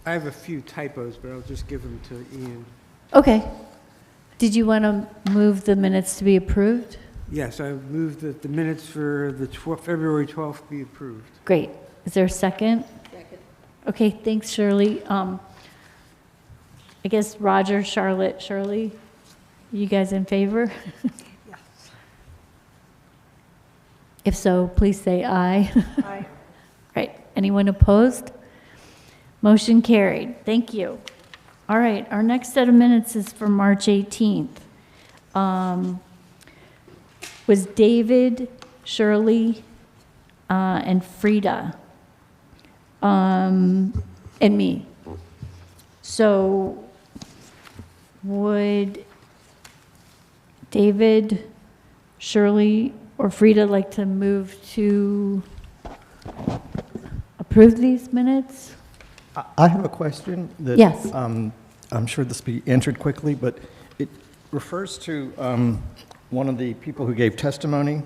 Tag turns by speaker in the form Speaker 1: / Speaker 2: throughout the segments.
Speaker 1: I have a few typos, but I'll just give them to Ian.
Speaker 2: Okay. Did you want to move the minutes to be approved?
Speaker 1: Yes, I move that the minutes for the February 12th be approved.
Speaker 2: Great. Is there a second? Second. Okay, thanks, Shirley. I guess Roger, Charlotte, Shirley, you guys in favor?
Speaker 3: Yes.
Speaker 2: If so, please say aye.
Speaker 3: Aye.
Speaker 2: Right. Anyone opposed? Motion carried. Thank you. All right, our next set of minutes is for March 18th. Was David, Shirley, and Frida, and me. So would David, Shirley, or Frida like to move to approve these minutes?
Speaker 4: I have a question that.
Speaker 2: Yes.
Speaker 4: I'm sure this will be answered quickly, but it refers to one of the people who gave testimony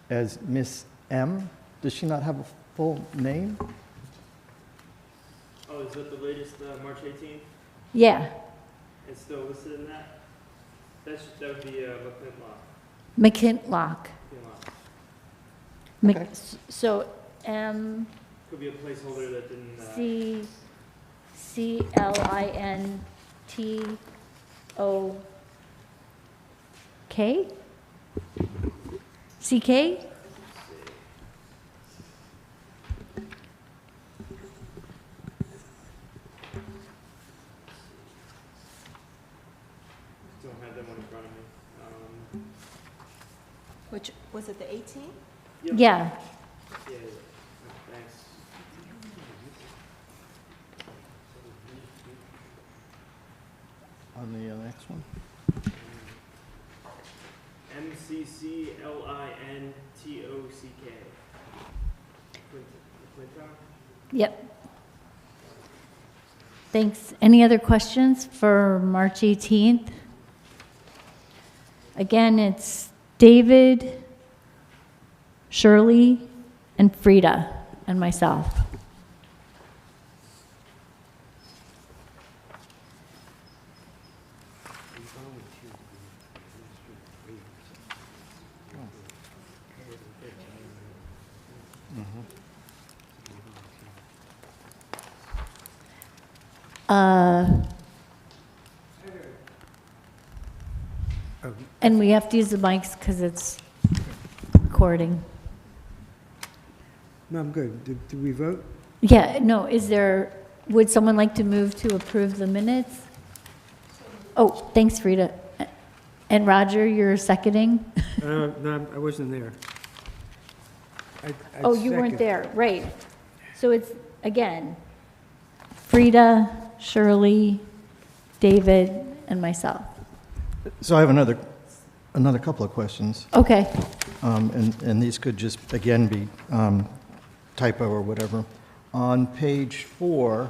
Speaker 4: as Miss M. Does she not have a full name?
Speaker 5: Oh, is that the latest, March 18th?
Speaker 2: Yeah,
Speaker 5: It's still listed in that? That would be McClintock.
Speaker 2: McKintlock.
Speaker 4: Okay.
Speaker 2: So M
Speaker 5: Could be a placeholder that didn't,
Speaker 2: CLINTOK? CK?
Speaker 5: don't have them in front of me.
Speaker 3: Which, was it the 18th?
Speaker 5: Yep.
Speaker 2: Yeah,
Speaker 5: Yeah, thanks.
Speaker 4: On the next one?
Speaker 5: MCCLINTOCK. McClintock?
Speaker 2: yep. Thanks. Any other questions for March 18th? Again, it's David, Shirley, and Frida, and myself. And we have to use the mics because it's recording.
Speaker 1: No, I'm good. Did we vote?
Speaker 2: Yeah, no, would someone like to move to approve the minutes? Oh, thanks, Frida. And Roger, you're seconding?
Speaker 1: No, I wasn't there. I'd
Speaker 2: Oh, you weren't
Speaker 1: second.
Speaker 2: there, right. So it's, again, Frida, Shirley, David, and myself.
Speaker 4: So I have another couple of questions,
Speaker 2: Okay,
Speaker 4: and these could just, again, be typo or whatever. On page 4,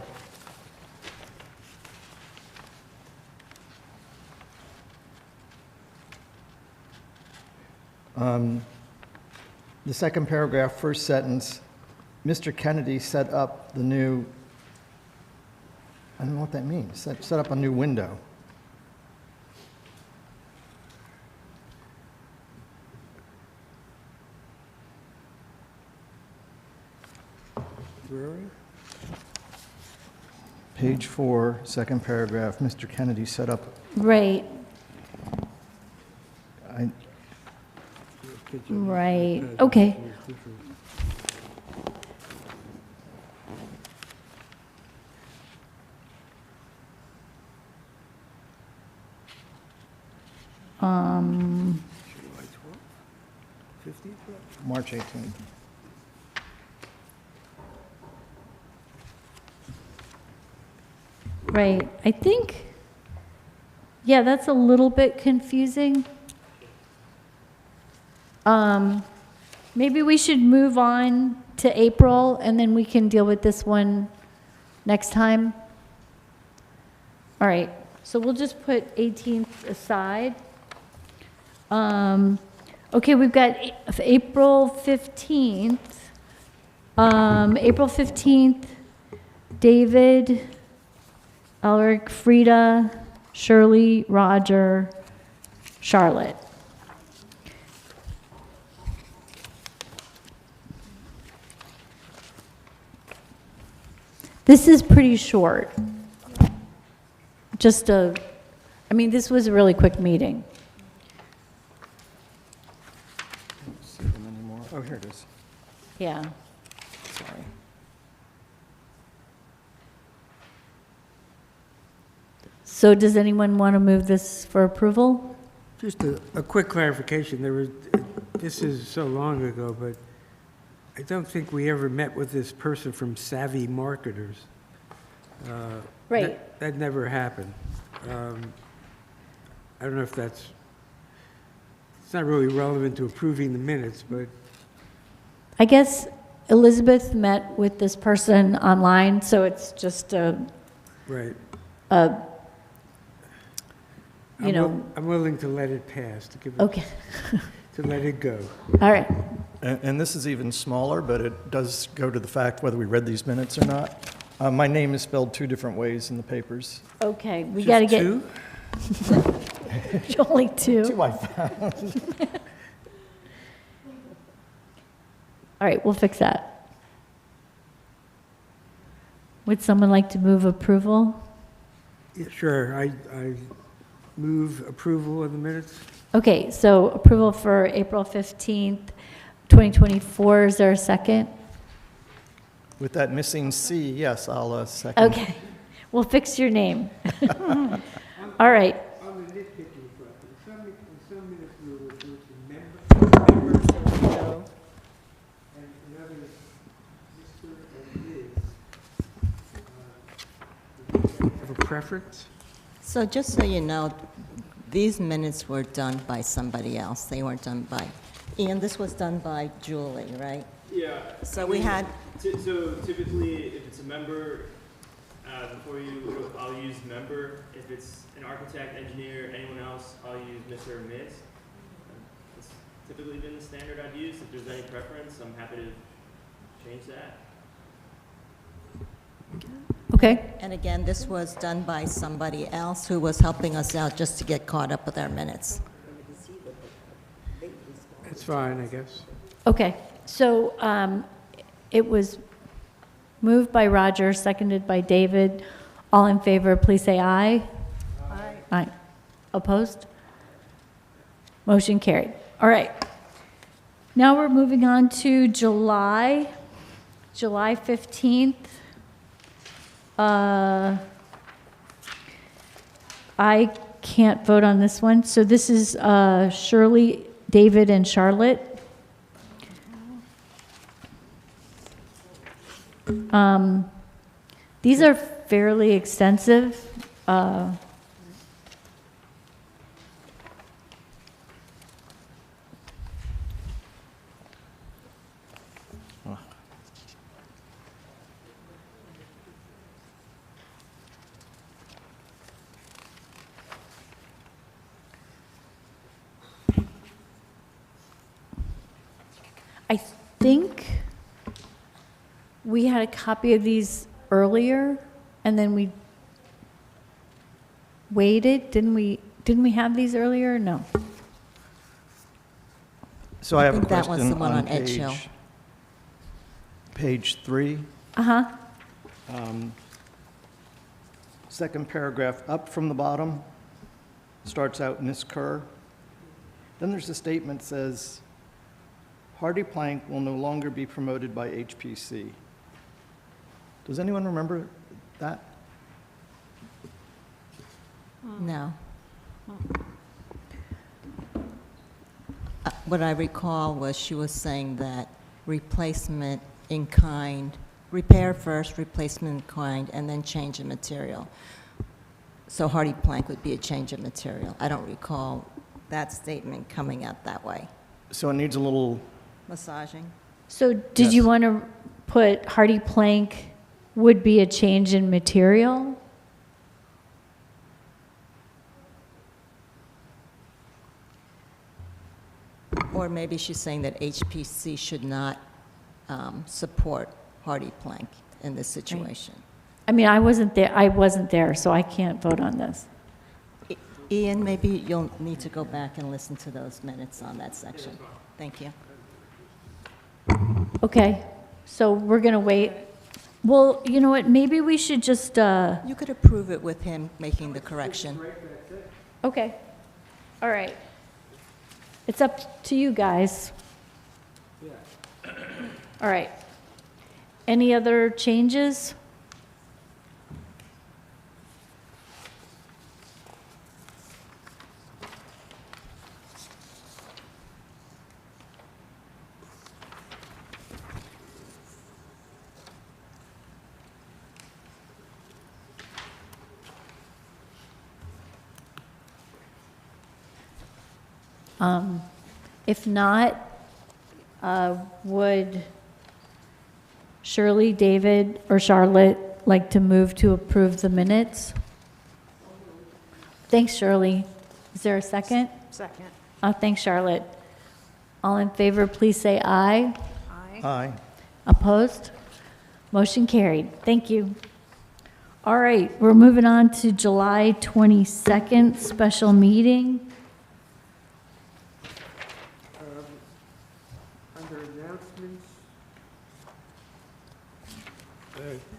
Speaker 4: the second paragraph, first sentence, Mr. Kennedy set up the new, I don't know what that means, set up a new window.
Speaker 1: Where are we?
Speaker 4: Page 4, second paragraph, Mr. Kennedy set up,
Speaker 2: right,
Speaker 4: I,
Speaker 2: right, okay.
Speaker 1: July 12th? 15th?
Speaker 4: March 18th.
Speaker 2: Right, I think, yeah, that's a little bit confusing. Maybe we should move on to April, and then we can deal with this one next time. All right, so we'll just put 18th aside. Okay, we've got April 15th. April 15th, David, Ulrich, Frida, Shirley, Roger, Charlotte. This is pretty short. I mean, this was a really quick meeting.
Speaker 4: Don't see them anymore. Oh, here it is.
Speaker 2: Yeah.
Speaker 4: Sorry.
Speaker 2: So does anyone want to move this for approval?
Speaker 1: Just a quick clarification, this is so long ago, but I don't think we ever met with this person from Savvy Marketers.
Speaker 2: Right.
Speaker 1: That never happened. I don't know if it's not really relevant to approving the minutes, but
Speaker 2: I guess Elizabeth met with this person online, so it's just
Speaker 1: right.
Speaker 2: you know,
Speaker 1: I'm willing to let it pass, to give it,
Speaker 2: okay.
Speaker 1: to let it go.
Speaker 2: All right.
Speaker 4: And this is even smaller, but it does go to the fact whether we read these minutes or not. My name is spelled 2 different ways in the papers.
Speaker 2: Okay, we
Speaker 1: Just
Speaker 2: got to get
Speaker 1: two?
Speaker 2: only 2.
Speaker 4: 2 I found.
Speaker 2: All right, we'll fix that. Would someone like to move approval?
Speaker 1: Yeah, sure, I move approval of the minutes.
Speaker 2: Okay, so approval for April 15th, 2024. Is there a second?
Speaker 4: With that missing C, yes, I'll second.
Speaker 2: Okay, we'll fix your name. All right,
Speaker 1: On the nitpicking front, in some minutes we will refer to members of the show, and in others, Mr. and Ms. Have a preference?
Speaker 3: So just so you know, these minutes were done by somebody else. They weren't done by, Ian, this was done by Julie, right?
Speaker 5: Yeah.
Speaker 3: So we had,
Speaker 5: So typically, if it's a member, before you, I'll use member. If it's an architect, engineer, anyone else, I'll use Mr. or Ms. It's typically been the standard I've used. If there's any preference, I'm happy to change that.
Speaker 2: okay,
Speaker 3: and again, this was done by somebody else who was helping us out just to get caught up with our minutes.
Speaker 1: That's fine, I guess.
Speaker 2: okay. So it was moved by Roger, seconded by David. All in favor, please say aye. Aye. Aye. Opposed? Motion carried. All right. Now we're moving on to July 15th. I can't vote on this one. So this is Shirley, David, and Charlotte. These are fairly extensive. I think we had a copy of these earlier, and then we waited. Didn't we have these earlier? No.
Speaker 4: So I have a
Speaker 3: think that was
Speaker 4: question
Speaker 3: the one
Speaker 4: on
Speaker 3: on Edge Hill.
Speaker 4: page 3.
Speaker 2: Uh-huh.
Speaker 4: Second paragraph up from the bottom, starts out Ms. Kerr. Then there's a statement that says, Hardy Plank will no longer be promoted by HPC. Does anyone remember that?
Speaker 3: No. What I recall was she was saying that replacement in kind, repair first, replacement in kind, and then change of material. So hardy plank would be a change of material. I don't recall that statement coming out that way.
Speaker 4: So it needs a little,
Speaker 3: Massaging?
Speaker 2: So did you
Speaker 4: Yes.
Speaker 2: want to put hardy plank would be a change in material?
Speaker 3: Or maybe she's saying that HPC should not support hardy plank in this situation.
Speaker 2: I mean, I wasn't there, so I can't vote on this.
Speaker 3: Ian, maybe you'll need to go back and listen to those minutes on that section. Thank you.
Speaker 2: Okay, so we're going to wait. Well, you know what, maybe we should just,
Speaker 3: You could approve it with him making the correction.
Speaker 2: okay, all right. It's up to you guys. All right. Any other changes? If not, would Shirley, David, or Charlotte like to move to approve the minutes? Thanks, Shirley. Is there a second?
Speaker 6: Second.
Speaker 2: Thanks, Charlotte. All in favor, please say aye.
Speaker 6: Aye.
Speaker 4: Aye.
Speaker 2: Opposed? Motion carried. Thank you. All right, we're moving on to July 22nd, special meeting.
Speaker 1: Under announcements,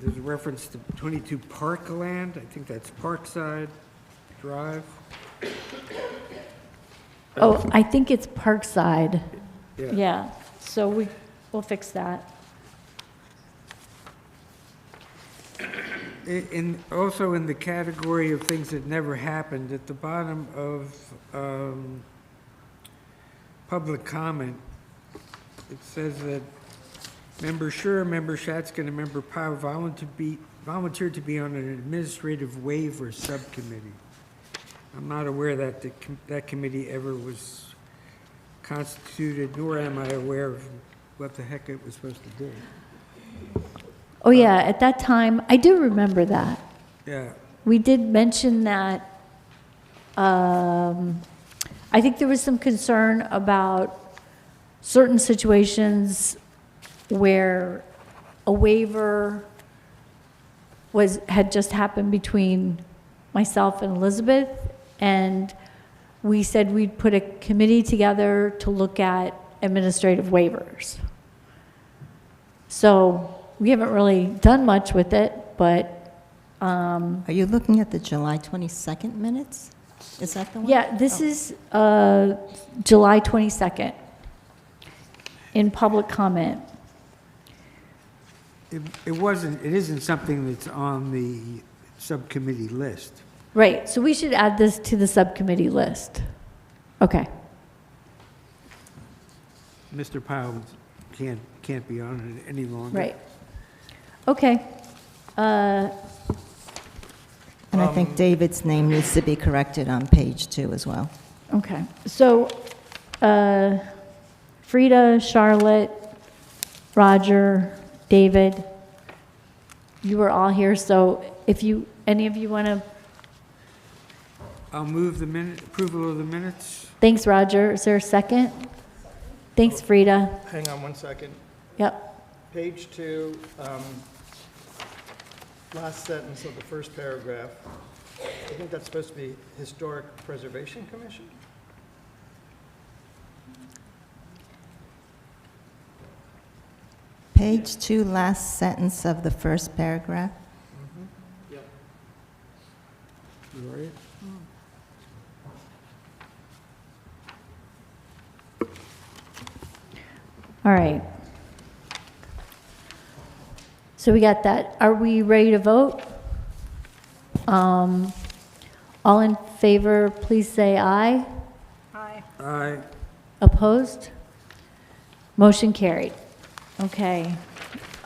Speaker 1: there's a reference to 22 Parkland, I think that's Parkside Drive.
Speaker 2: Oh, I think it's Parkside. Yeah, so we'll fix that.
Speaker 1: Also in the category of things that never happened, at the bottom of public comment, it says that Member Scher, Member Shatskin, and Member Powell volunteered to be on an administrative waiver subcommittee. I'm not aware that that committee ever was constituted, nor am I aware of what the heck it was supposed to do.
Speaker 2: Oh, yeah, at that time, I do remember that.
Speaker 1: Yeah,
Speaker 2: We did mention that, I think there was some concern about certain situations where a waiver had just happened between myself and Elizabeth, and we said we'd put a committee together to look at administrative waivers. So we haven't really done much with it, but
Speaker 3: Are you looking at the July 22nd minutes? Is that the one?
Speaker 2: yeah, this is July 22nd in public comment.
Speaker 1: it isn't something that's on the subcommittee list.
Speaker 2: Right, so we should add this to the subcommittee list. Okay,
Speaker 1: Mr. Powell can't be on it any longer.
Speaker 2: right. Okay.
Speaker 3: And I think David's name needs to be corrected on page 2 as well.
Speaker 2: Okay, so Frida, Charlotte, Roger, David, you were all here, so if any of you want to,
Speaker 1: I'll move approval of the minutes.
Speaker 2: thanks, Roger. Is there a second? Thanks, Frida.
Speaker 4: Hang on one second.
Speaker 2: Yep,
Speaker 4: Page 2, last sentence of the first paragraph. I think that's supposed to be Historic Preservation Commission?
Speaker 3: Page 2, last sentence of the first paragraph.
Speaker 5: Yep.
Speaker 1: You all right?
Speaker 2: all right. So we got that. Are we ready to vote? All in favor, please say aye.
Speaker 6: Aye.
Speaker 1: Aye.
Speaker 2: Opposed? Motion carried. Okay.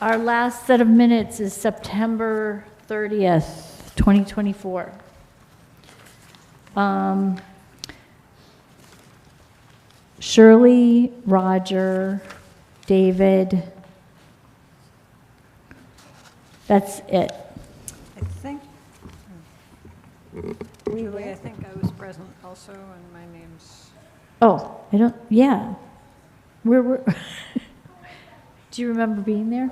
Speaker 2: Our last set of minutes is September 30th, 2024. Shirley, Roger, David. That's it.
Speaker 6: I think, Julie, I think I was present also, and my name's,
Speaker 2: Oh, I don't, yeah. Where were, do you remember being there?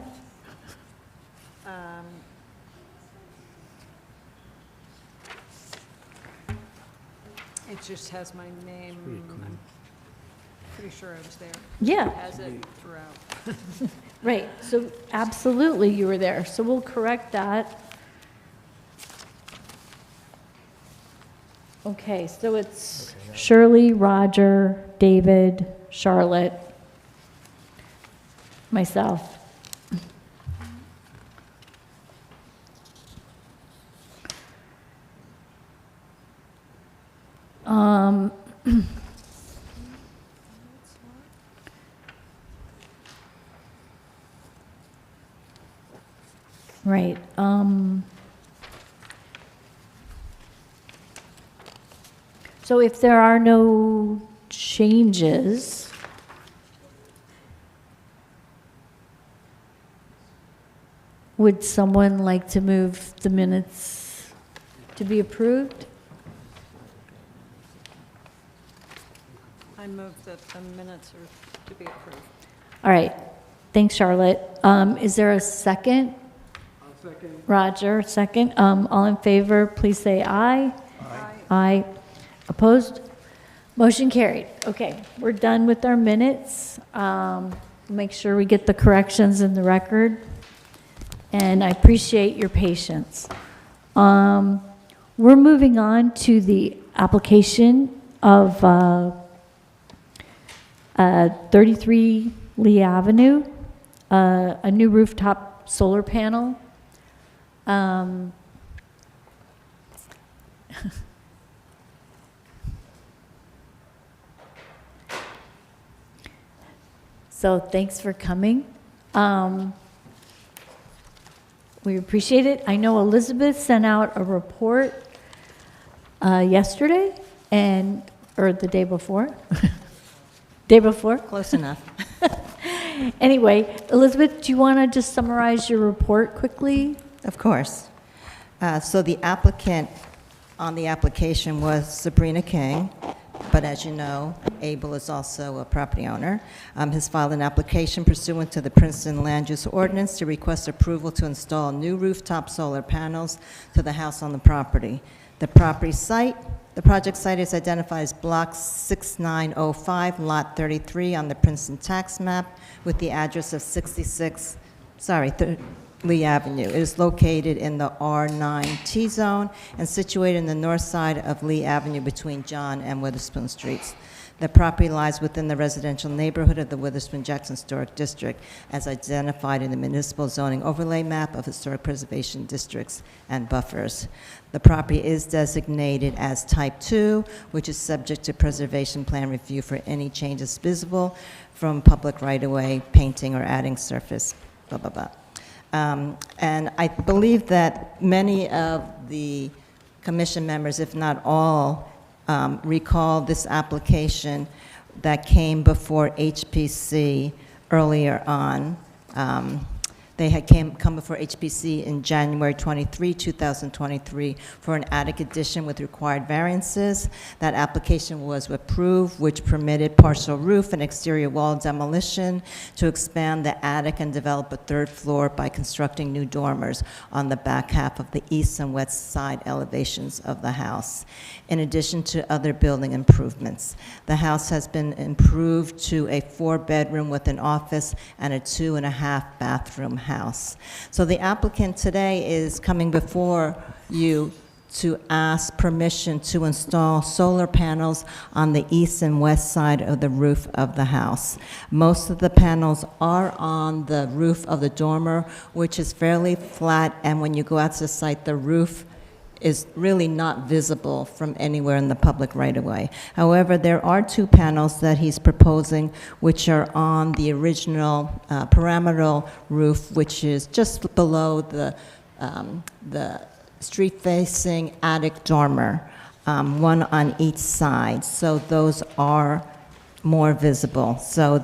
Speaker 6: It just has my name. I'm pretty sure I was there.
Speaker 2: Yeah.
Speaker 6: It has it throughout.
Speaker 2: Right, so absolutely you were there, so we'll correct that. Okay, so it's Shirley, Roger, David, Charlotte, myself. Um, Right. So if there are no changes, would someone like to move the minutes to be approved?
Speaker 6: I move that the minutes are to be approved.
Speaker 2: All right. Thanks, Charlotte. Is there a second?
Speaker 1: I'll second.
Speaker 2: Roger, second. All in favor, please say aye.
Speaker 6: Aye.
Speaker 2: Aye. Opposed? Motion carried. Okay, we're done with our minutes. Make sure we get the corrections in the record. And I appreciate your patience. We're moving on to the application of 33 Lee Avenue, a new rooftop solar panel. So thanks for coming. We appreciate it. I know Elizabeth sent out a report yesterday or the day before. Day before?
Speaker 3: Close enough.
Speaker 2: Anyway, Elizabeth, do you want to just summarize your report quickly?
Speaker 3: Of course. So the applicant on the application was Sabrina King, but as you know, Abel is also a property owner. Has filed an application pursuant to the Princeton Land Use Ordinance to request approval to install new rooftop solar panels to the house on the property. The project site is identified as Block 6905, Lot 33 on the Princeton tax map with the address of 66 Lee Avenue. It is located in the R9 T-zone and situated in the north side of Lee Avenue between John and Witherspoon Streets. The property lies within the residential neighborhood of the Witherspoon-Jackson Historic District as identified in the municipal zoning overlay map of historic preservation districts and buffers. The property is designated as Type 2, which is subject to preservation plan review for any changes visible from public right-of-way, painting, or adding surface, blah, blah, blah. And I believe that many of the commission members, if not all, recall this application that came before HPC earlier on. They had come before HPC in January 23, 2023 for an attic addition with required variances. That application was approved, which permitted partial roof and exterior wall demolition to expand the attic and develop a third floor by constructing new dormers on the back half of the east and west side elevations of the house, in addition to other building improvements. The house has been improved to a 4-bedroom with an office and a 2.5-bathroom house. So the applicant today is coming before you to ask permission to install solar panels on the east and west side of the roof of the house. Most of the panels are on the roof of the dormer, which is fairly flat, and when you go out to the site, the roof is really not visible from anywhere in the public right-of-way. However, there are 2 panels that he's proposing which are on the original pyramidal roof, which is just below the street-facing attic dormer, one on each side. So those are more visible. So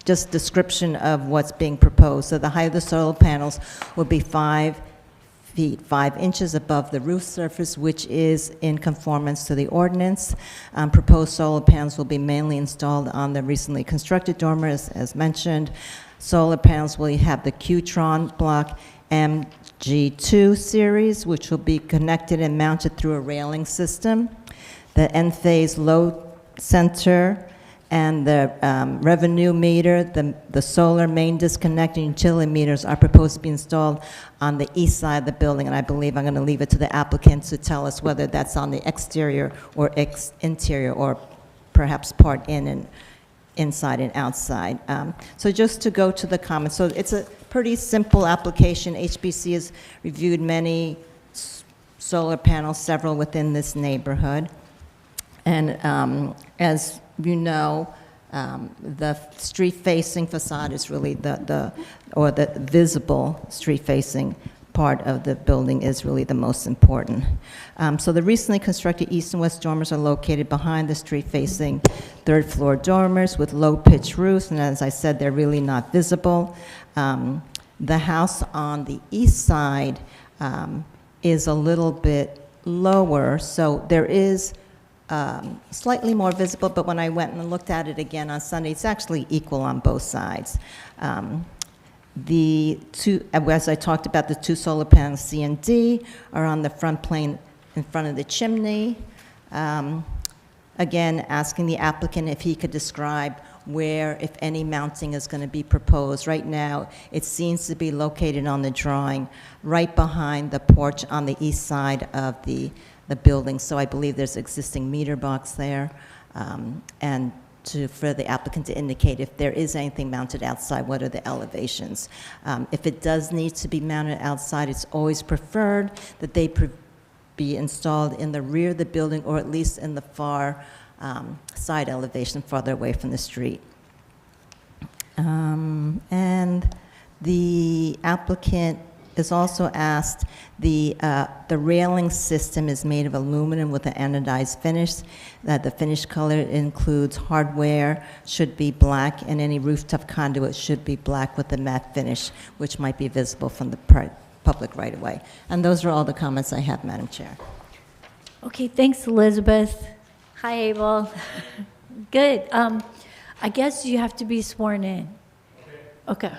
Speaker 3: just description of what's being proposed. So the height of the solar panels will be 5 feet 5 inches above the roof surface, which is in conformance to the ordinance. Proposed solar panels will be mainly installed on the recently constructed dormers, as mentioned. Solar panels will have the Qtron block MG2 series, which will be connected and mounted through a railing system. the end-phase load center, and the revenue meter, the solar main disconnect and utility meters are proposed to be installed on the east side of the building, and I believe I'm going to leave it to the applicant to tell us whether that's on the exterior or interior, or perhaps part in and inside and outside. So just to go to the comments, so it's a pretty simple application. HBC has reviewed many solar panels, several within this neighborhood. And as you know, the street-facing facade is really the visible street-facing part of the building is really the most important. So the recently constructed east and west dormers are located behind the street-facing third-floor dormers with low-pitched roofs, and as I said, they're really not visible. The house on the east side is a little bit lower, so there is slightly more visible, but when I went and looked at it again on Sunday, it's actually equal on both sides. The two, as I talked about, the two solar panels C and D are on the front plane in front of the chimney. Again, asking the applicant if he could describe where, if any, mounting is going to be proposed. Right now, it seems to be located on the drawing right behind the porch on the east side of the building. So I believe there's existing meter box there. And for the applicant to indicate if there is anything mounted outside, what are the elevations. If it does need to be mounted outside, it's always preferred that they be installed in the rear of the building, or at least in the far side elevation, farther away from the street. And the applicant is also asked, the railing system is made of aluminum with an anodized finish. The finish color includes hardware, should be black, and any rooftop conduit should be black with a matte finish, which might be visible from the public right-of-way. And those are all the comments I have, Madam Chair.
Speaker 2: Okay, thanks, Elizabeth. Hi, Abel. Good. I guess you have to be sworn in. Okay.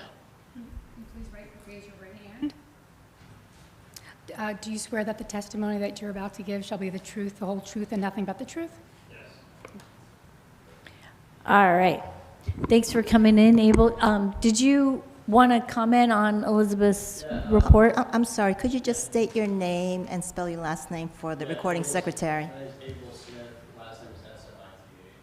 Speaker 7: Please raise your right hand. Do you swear that the testimony that you're about to give shall be the truth, the whole truth, and nothing but the truth?
Speaker 2: All right. Thanks for coming in, Abel. Did you want to comment on Elizabeth's report?
Speaker 3: I'm sorry, could you just state your name and spell your last name for the recording secretary?
Speaker 8: My name is Abel Smith, last name is S-M-I-T-H.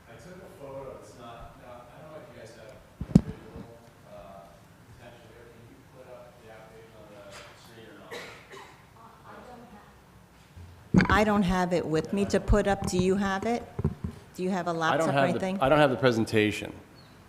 Speaker 8: I took a photo, it's not, now, I don't know if you guys have visual potential here. Can you put up the application on the screen or not?
Speaker 3: I don't have it with me to put up. Do you have it? Do you have a laptop or anything?
Speaker 8: I don't have the presentation.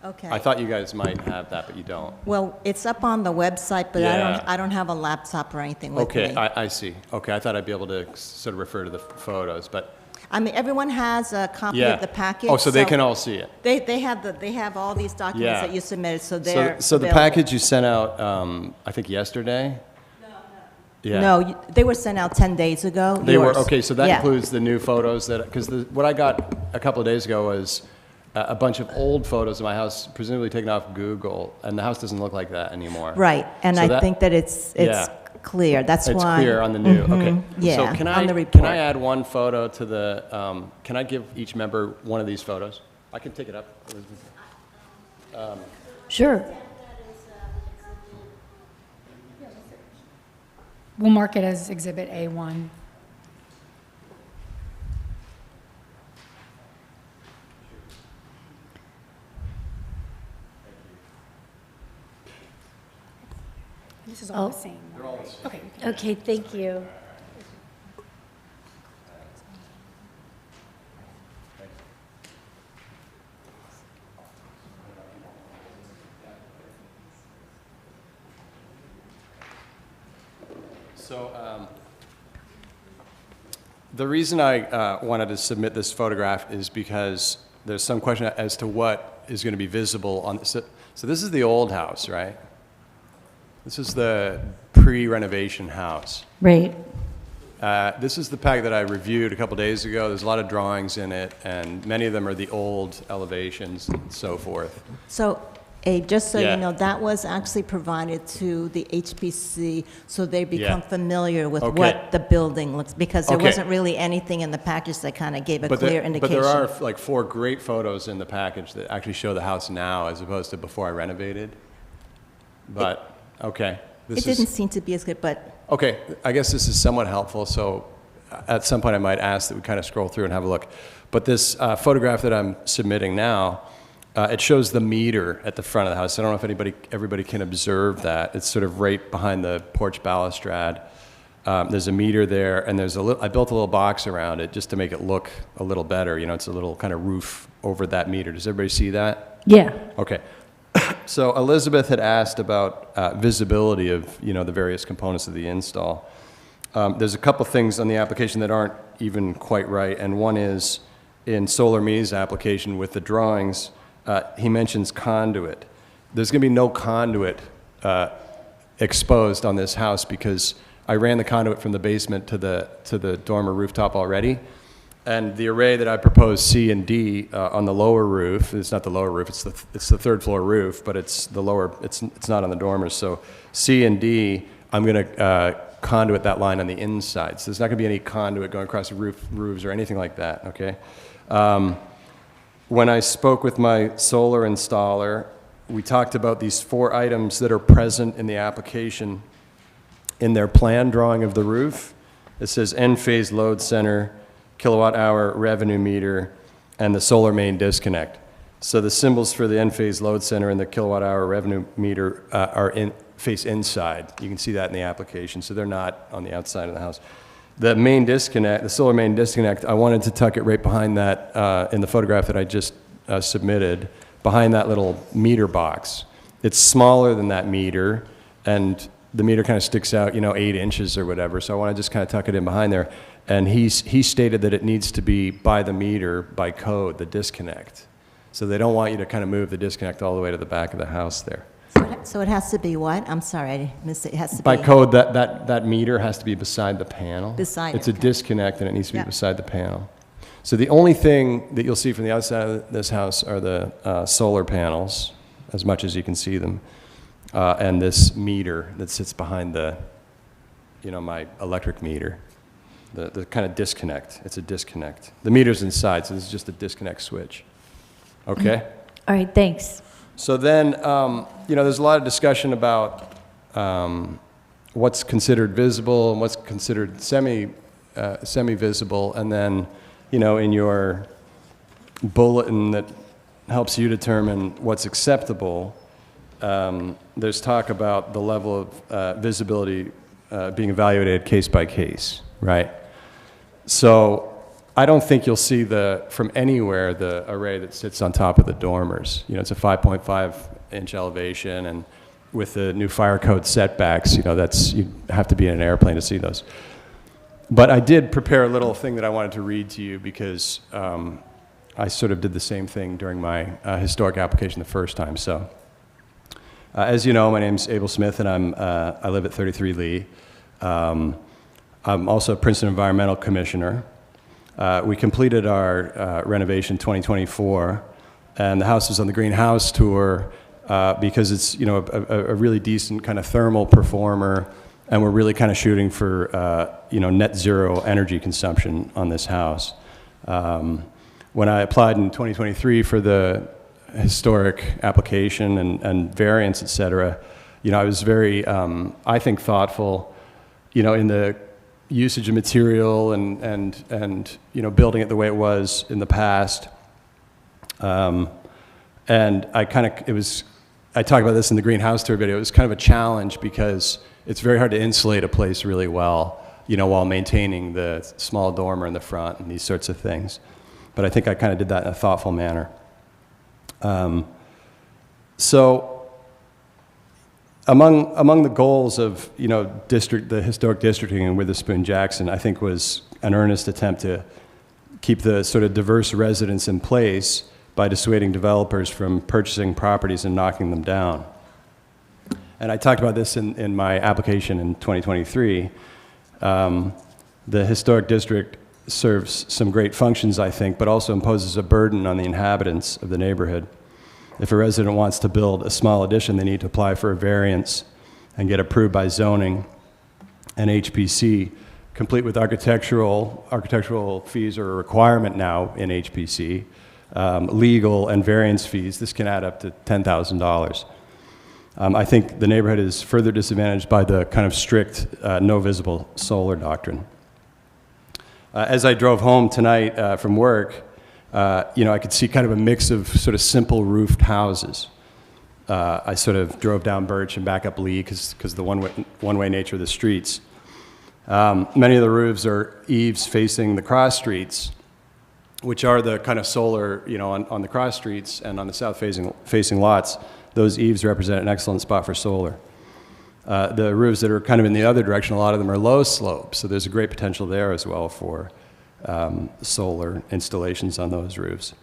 Speaker 3: Okay.
Speaker 8: I thought you guys might have that, but you don't.
Speaker 3: Well, it's up on the website, but
Speaker 8: Yeah.
Speaker 3: I don't have a laptop or anything with me.
Speaker 8: Okay, I see. Okay, I thought I'd be able to sort of refer to the photos, but,
Speaker 3: I mean, everyone has a copy
Speaker 8: yeah.
Speaker 3: of the package.
Speaker 8: Oh, so they can all see it?
Speaker 3: They have all these documents
Speaker 8: Yeah.
Speaker 3: that you submitted, so they're
Speaker 8: So the
Speaker 3: available.
Speaker 8: package you sent out, I think yesterday? Yeah.
Speaker 3: No, they were sent out 10 days ago.
Speaker 8: They were,
Speaker 3: yours.
Speaker 8: okay, so that
Speaker 3: Yeah.
Speaker 8: includes the new photos that, because what I got a couple of days ago was a bunch of old photos of my house, presumably taken off Google, and the house doesn't look like that anymore.
Speaker 3: Right, and
Speaker 8: So
Speaker 3: I
Speaker 8: that-
Speaker 3: think that it's
Speaker 8: Yeah.
Speaker 3: clear. That's
Speaker 8: It's
Speaker 3: why.
Speaker 8: clear on the new, okay.
Speaker 3: Yeah,
Speaker 8: So can
Speaker 3: on the
Speaker 8: can
Speaker 3: report.
Speaker 8: I add one photo to the, can I give each member one of these photos? I can take it up, Elizabeth.
Speaker 2: Sure.
Speaker 7: We'll mark it as Exhibit A1. This is all
Speaker 2: Oh.
Speaker 7: the same. They're all the same. Okay.
Speaker 2: Okay, thank you.
Speaker 8: So the reason I wanted to submit this photograph is because there's some question as to what is going to be visible on this. So this is the old house, right? This is the pre-renovation house.
Speaker 2: Right.
Speaker 8: This is the pack that I reviewed a couple days ago. There's a lot of drawings in it, and many of them are the old elevations and so forth.
Speaker 3: So Abe, just so
Speaker 8: Yeah.
Speaker 3: you know, that was actually provided to the HPC, so they become
Speaker 8: Yeah.
Speaker 3: familiar with
Speaker 8: Okay.
Speaker 3: what the building looks, because there
Speaker 8: Okay.
Speaker 3: wasn't really anything in the package that kind of gave a
Speaker 8: But
Speaker 3: clear
Speaker 8: there,
Speaker 3: indication.
Speaker 8: but there are like 4 great photos in the package that actually show the house now as opposed to before I renovated. But, okay.
Speaker 3: It
Speaker 8: This
Speaker 3: didn't
Speaker 8: is,
Speaker 3: seem to be as good, but
Speaker 8: okay, I guess this is somewhat helpful, so at some point I might ask that we kind of scroll through and have a look. But this photograph that I'm submitting now, it shows the meter at the front of the house. I don't know if everybody can observe that. It's sort of right behind the porch balustrade. There's a meter there, and I built a little box around it just to make it look a little better. You know, it's a little kind of roof over that meter. Does everybody see that?
Speaker 2: Yeah.
Speaker 8: Okay. So Elizabeth had asked about visibility of, you know, the various components of the install. There's a couple things on the application that aren't even quite right, and one is in Solar Me's application with the drawings, he mentions conduit. There's going to be no conduit exposed on this house because I ran the conduit from the basement to the dormer rooftop already. And the array that I proposed, C and D, on the lower roof, it's not the lower roof, it's the third floor roof, but it's the lower, it's not on the dormers. So C and D, I'm going to conduit that line on the inside. So there's not going to be any conduit going across the roofs or anything like that, okay? When I spoke with my solar installer, we talked about these 4 items that are present in the application in their plan drawing of the roof. It says Enphase load center, kilowatt hour revenue meter, and the solar main disconnect. So the symbols for the Enphase load center and the kilowatt hour revenue meter face inside. You can see that in the application, so they're not on the outside of the house. The main disconnect, the solar main disconnect, I wanted to tuck it right behind that in the photograph that I just submitted, behind that little meter box. It's smaller than that meter, and the meter kind of sticks out, you know, 8 inches or whatever, so I want to just kind of tuck it in behind there. And he stated that it needs to be by the meter, by code, the disconnect. So they don't want you to kind of move the disconnect all the way to the back of the house there.
Speaker 3: so it has to be what? I'm sorry, I missed it. It has to be.
Speaker 8: By code, that meter has to be beside the panel.
Speaker 3: Beside it,
Speaker 8: It's a
Speaker 3: okay.
Speaker 8: disconnect, and it needs to be
Speaker 3: Yeah.
Speaker 8: beside the panel. So the only thing that you'll see from the outside of this house are the solar panels, as much as you can see them, and this meter that sits behind the, you know, my electric meter. The kind of disconnect. It's a disconnect. The meter's inside, so this is just a disconnect switch. Okay?
Speaker 2: All right, thanks.
Speaker 8: So then, you know, there's a lot of discussion about what's considered visible and what's considered semi-visible, and then, you know, in your bulletin that helps you determine what's acceptable, there's talk about the level of visibility being evaluated case by case, right? So I don't think you'll see from anywhere the array that sits on top of the dormers. You know, it's a 5.5-inch elevation, and with the new fire code setbacks, you know, you have to be in an airplane to see those. But I did prepare a little thing that I wanted to read to you because I sort of did the same thing during my historic application the first time. So, as you know, my name's Abel Smith, and I live at 33 Lee. I'm also a Princeton Environmental Commissioner. We completed our renovation 2024, and the house was on the Green House Tour because it's, you know, a really decent kind of thermal performer, and we're really kind of shooting for, you know, net zero energy consumption on this house. When I applied in 2023 for the historic application and variance, et cetera, you know, I was very, I think, thoughtful, you know, in the usage of material and you know, building it the way it was in the past. And I talk about this in the Green House Tour video. It was kind of a challenge because it's very hard to insulate a place really well, you know, while maintaining the small dormer in the front and these sorts of things. But I think I kind of did that in a thoughtful manner. So among the goals of, you know, the historic districting in Witherspoon-Jackson, I think, was an earnest attempt to keep the sort of diverse residents in place by dissuading developers from purchasing properties and knocking them down. And I talked about this in my application in 2023. The historic district serves some great functions, I think, but also imposes a burden on the inhabitants of the neighborhood. If a resident wants to build a small addition, they need to apply for a variance and get approved by zoning and HPC, complete with architectural fees are a requirement now in HPC, legal and variance fees. This can add up to $10,000. I think the neighborhood is further disadvantaged by the kind of strict no visible solar doctrine. As I drove home tonight from work, I could see kind of a mix of sort of simple roofed houses. I sort of drove down Birch and back up Lee because the one-way nature of the streets. Many of the roofs are eaves facing the cross streets, which are the kind of solar, on the cross streets and on the south facing lots. Those eaves represent an excellent spot for solar. The roofs that are kind of in the other direction, a lot of them are low slopes, so there's a great potential there as well for solar installations on those roofs.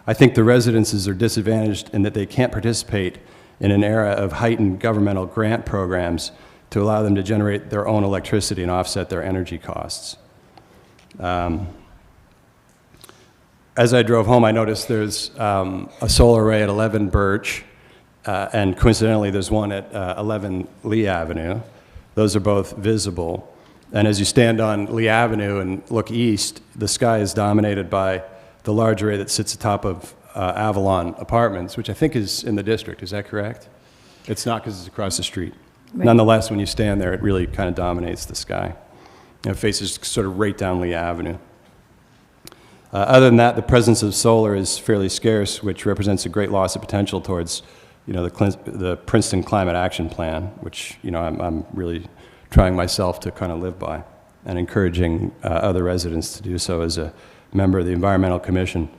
Speaker 8: I think the residences are disadvantaged in that they can't participate in an era of heightened governmental grant programs to allow them to generate their own electricity and offset their energy costs. As I drove home, I noticed there's a solar array at 11 Birch, and coincidentally, there's one at 11 Lee Avenue. Those are both visible. And as you stand on Lee Avenue and look east, the sky is dominated by the large array that sits atop of Avalon Apartments, which I think is in the district. Is that correct? It's not because it's across the street.
Speaker 2: Right.
Speaker 8: Nonetheless, when you stand there, it really kind of dominates the sky. It faces sort of right down Lee Avenue. Other than that, the presence of solar is fairly scarce, which represents a great loss of potential towards, the Princeton Climate Action Plan, which, I'm really trying myself to kind of live by, and encouraging other residents to do so as a member of the Environmental Commission.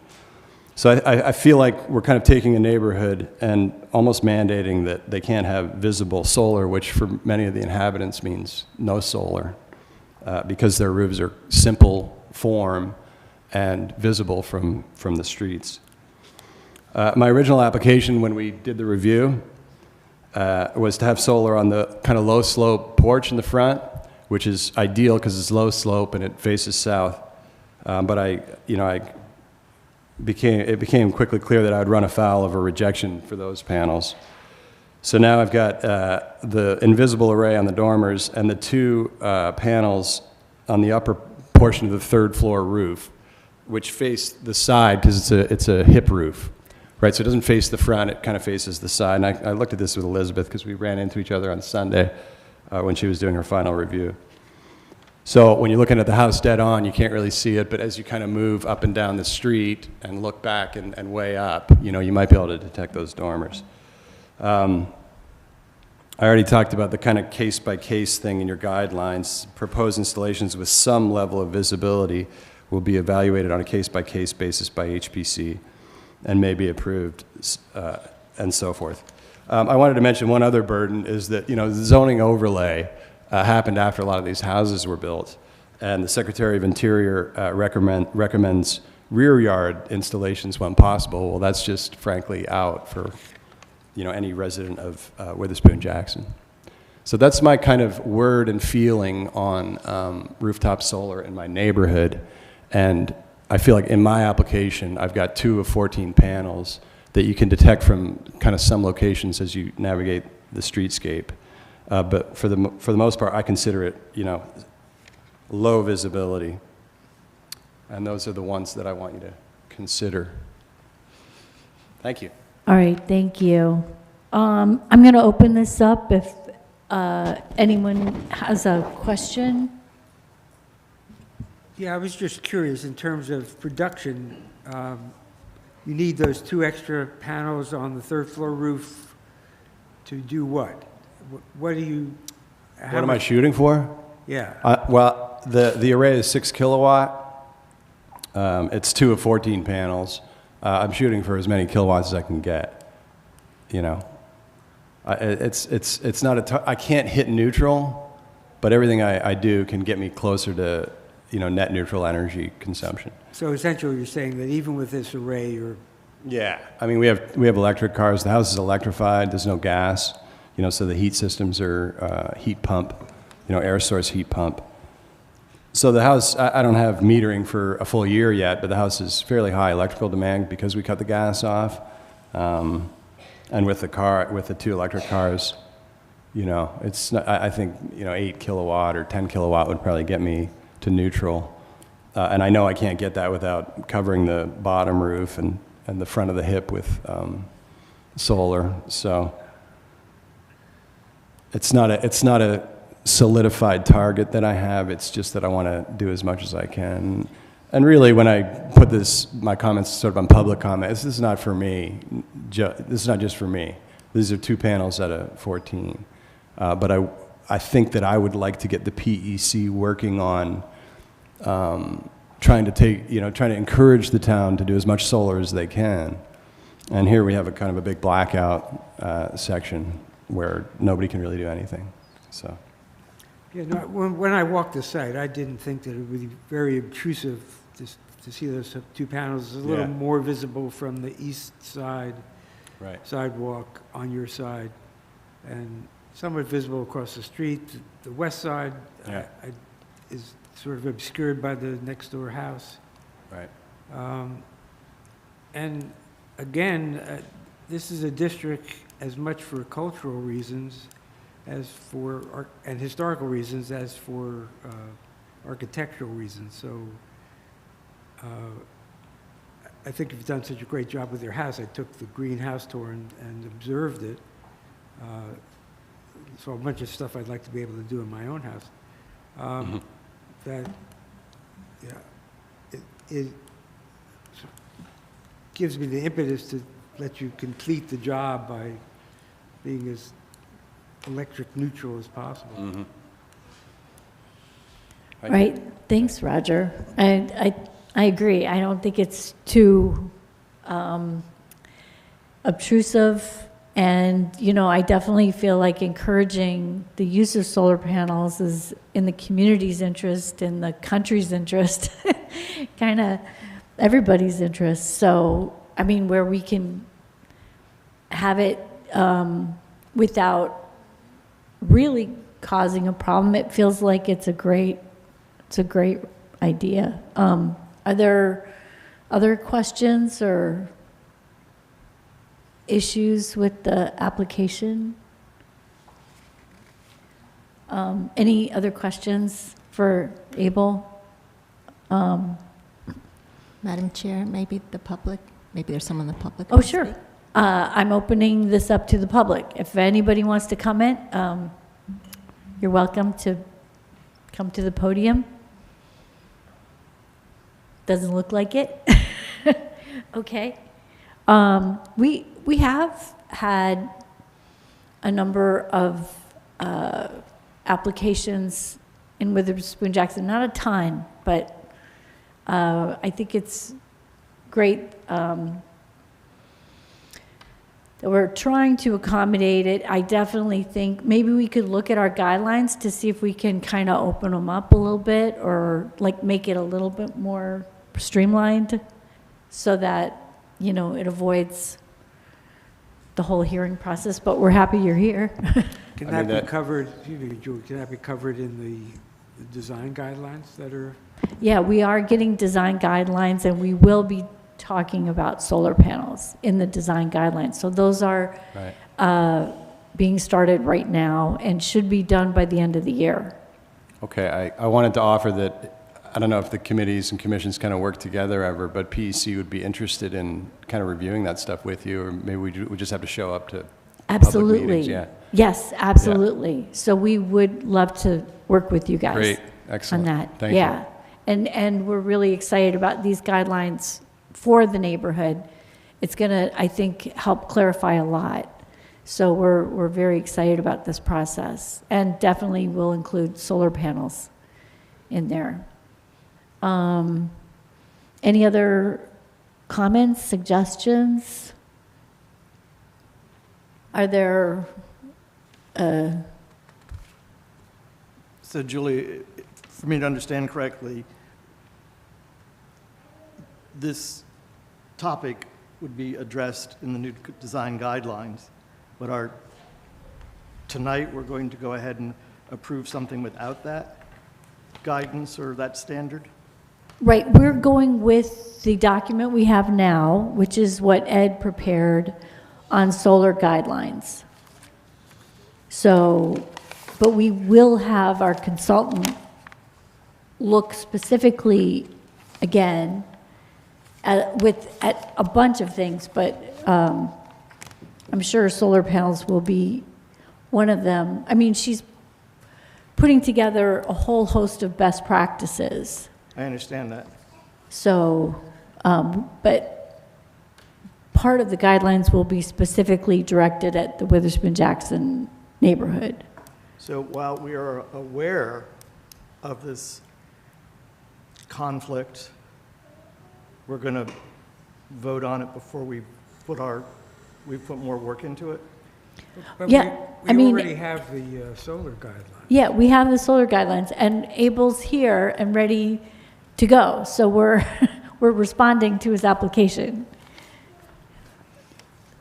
Speaker 8: So I feel like we're kind of taking a neighborhood and almost mandating that they can't have visible solar, which for many of the inhabitants means no solar, because their roofs are simple form and visible from the streets. My original application when we did the review was to have solar on the kind of low slope porch in the front, which is ideal because it's low slope and it faces south. But it became quickly clear that I would run afoul of a rejection for those panels. So now I've got the invisible array on the dormers and the two panels on the upper portion of the third floor roof, which face the side because it's a hip roof, right? So it doesn't face the front, it kind of faces the side. And I looked at this with Elizabeth because we ran into each other on Sunday when she was doing her final review. So when you're looking at the house dead on, you can't really see it, but as you kind of move up and down the street and look back and way up, you might be able to detect those dormers. I already talked about the kind of case-by-case thing in your guidelines. Proposed installations with some level of visibility will be evaluated on a case-by-case basis by HPC and may be approved, and so forth. I wanted to mention one other burden is that, the zoning overlay happened after a lot of these houses were built, and the Secretary of Interior recommends rear yard installations when possible. Well, that's just frankly out for any resident of Witherspoon Jackson. So that's my kind of word and feeling on rooftop solar in my neighborhood, and I feel like in my application I've got 2 of 14 panels that you can detect from kind of some locations as you navigate the streetscape. But for the most part, I consider it, low visibility. And those are the ones that I want you to consider. Thank you.
Speaker 2: All right, thank you. I'm going to open this up if anyone has a question.
Speaker 1: Yeah, I was just curious, in terms of production, you need those 2 extra panels on the third floor roof to do what? What do you?
Speaker 8: What am I shooting for?
Speaker 1: Yeah.
Speaker 8: Well, the array is 6 kilowatt. It's 2 of 14 panels. I'm shooting for as many kilowatts as I can get. It's not I can't hit neutral, but everything I do can get me closer to net neutral energy consumption.
Speaker 1: So essentially, you're saying that even with this array, you're.
Speaker 8: Yeah. I mean, we have electric cars. The house is electrified. There's no gas. So the heat systems are heat pump, air source heat pump. So the house, I don't have metering for a full year yet, but the house is fairly high electrical demand because we cut the gas off. And with the 2 electric cars, you know, it's not, I think, you know, 8 kilowatt or 10 kilowatt would probably get me to neutral. And I know I can't get that without covering the bottom roof and the front of the hip with solar. So it's not a solidified target that I have. It's just that I want to do as much as I can. And really, when I put my comments sort of on public comment, this is not for me. This is not just for me. These are 2 panels out of 14. But I think that I would like to get the PEC working on trying to encourage the town to do as much solar as they can. And here we have a kind of a big blackout section where nobody can really do anything. So.
Speaker 1: Yeah, no, when I walked the site, I didn't think that it would be very obtrusive to see those 2 panels. It's a little
Speaker 8: Yeah.
Speaker 1: more visible from the east side
Speaker 8: Right.
Speaker 1: sidewalk on your side, and somewhat visible across the street. The west side
Speaker 8: Yeah.
Speaker 1: is sort of obscured by the next door house.
Speaker 8: Right.
Speaker 1: And again, this is a district as much for cultural reasons as for, and historical reasons as for architectural reasons. So I think you've done such a great job with your house. I took the greenhouse tour and observed it. So a bunch of stuff I'd like to be able to do in my own house. That, yeah, it gives me the impetus to let you complete the job by being as electric neutral as possible.
Speaker 8: Mm-hmm.
Speaker 2: Right, thanks, Roger. I agree. I don't think it's too obtrusive, and, you know, I definitely feel like encouraging the use of solar panels is in the community's interest, in the country's interest, kind of everybody's interest. So, I mean, where we can have it without really causing a problem, it feels like it's a great idea. Are there other questions or issues with the application? Any other questions for Abel?
Speaker 3: Madam Chair, maybe there's someone in the public. who
Speaker 2: Oh,
Speaker 3: wants to
Speaker 2: sure.
Speaker 3: speak?
Speaker 2: I'm opening this up to the public. If anybody wants to comment, you're welcome to come to the podium. Doesn't look like it. Okay. We have had a number of applications in Witherspoon Jackson, not a ton, but I think it's great that we're trying to accommodate it. I definitely think maybe we could look at our guidelines to see if we can kind of open them up a little bit, or like make it a little bit more streamlined so that, you know, it avoids the whole hearing process, but we're happy you're here.
Speaker 1: Can
Speaker 8: I
Speaker 1: that
Speaker 8: mean,
Speaker 1: be covered, excuse me, Julie, can that be covered in the design guidelines that are?
Speaker 2: Yeah, we are getting design guidelines, and we will be talking about solar panels in the design guidelines. So those are
Speaker 8: Right.
Speaker 2: being started right now and should be done by the end of the year.
Speaker 8: Okay, I wanted to offer that, I don't know if the committees and commissions kind of work together ever, but PEC would be interested in kind of reviewing that stuff with you, or maybe we just have to show up to public
Speaker 2: Absolutely.
Speaker 8: meetings, yeah.
Speaker 2: Yes, absolutely. So we would love to work with you guys.
Speaker 8: Great, excellent.
Speaker 2: On that.
Speaker 8: Thank
Speaker 2: Yeah.
Speaker 8: you.
Speaker 2: And we're really excited about these guidelines for the neighborhood. It's going to, I think, help clarify a lot. So we're very excited about this process, and definitely will include solar panels in there. Any other comments, suggestions? Are there,
Speaker 4: So Julie, for me to understand correctly, this topic would be addressed in the new design guidelines, but tonight we're going to go ahead and approve something without that guidance or that standard?
Speaker 2: Right, we're going with the document we have now, which is what Ed prepared on solar guidelines. So, but we will have our consultant look specifically again at a bunch of things, but I'm sure solar panels will be one of them. I mean, she's putting together a whole host of best practices.
Speaker 4: I understand that.
Speaker 2: So, but part of the guidelines will be specifically directed at the Witherspoon-Jackson neighborhood.
Speaker 4: So while we are aware of this conflict, we're going to vote on it before we put more work into it?
Speaker 1: But
Speaker 2: Yeah,
Speaker 1: we
Speaker 2: I mean-
Speaker 1: already have the solar guidelines.
Speaker 2: Yeah, we have the solar guidelines, and Abel's here and ready to go, so we're, we're responding to his application.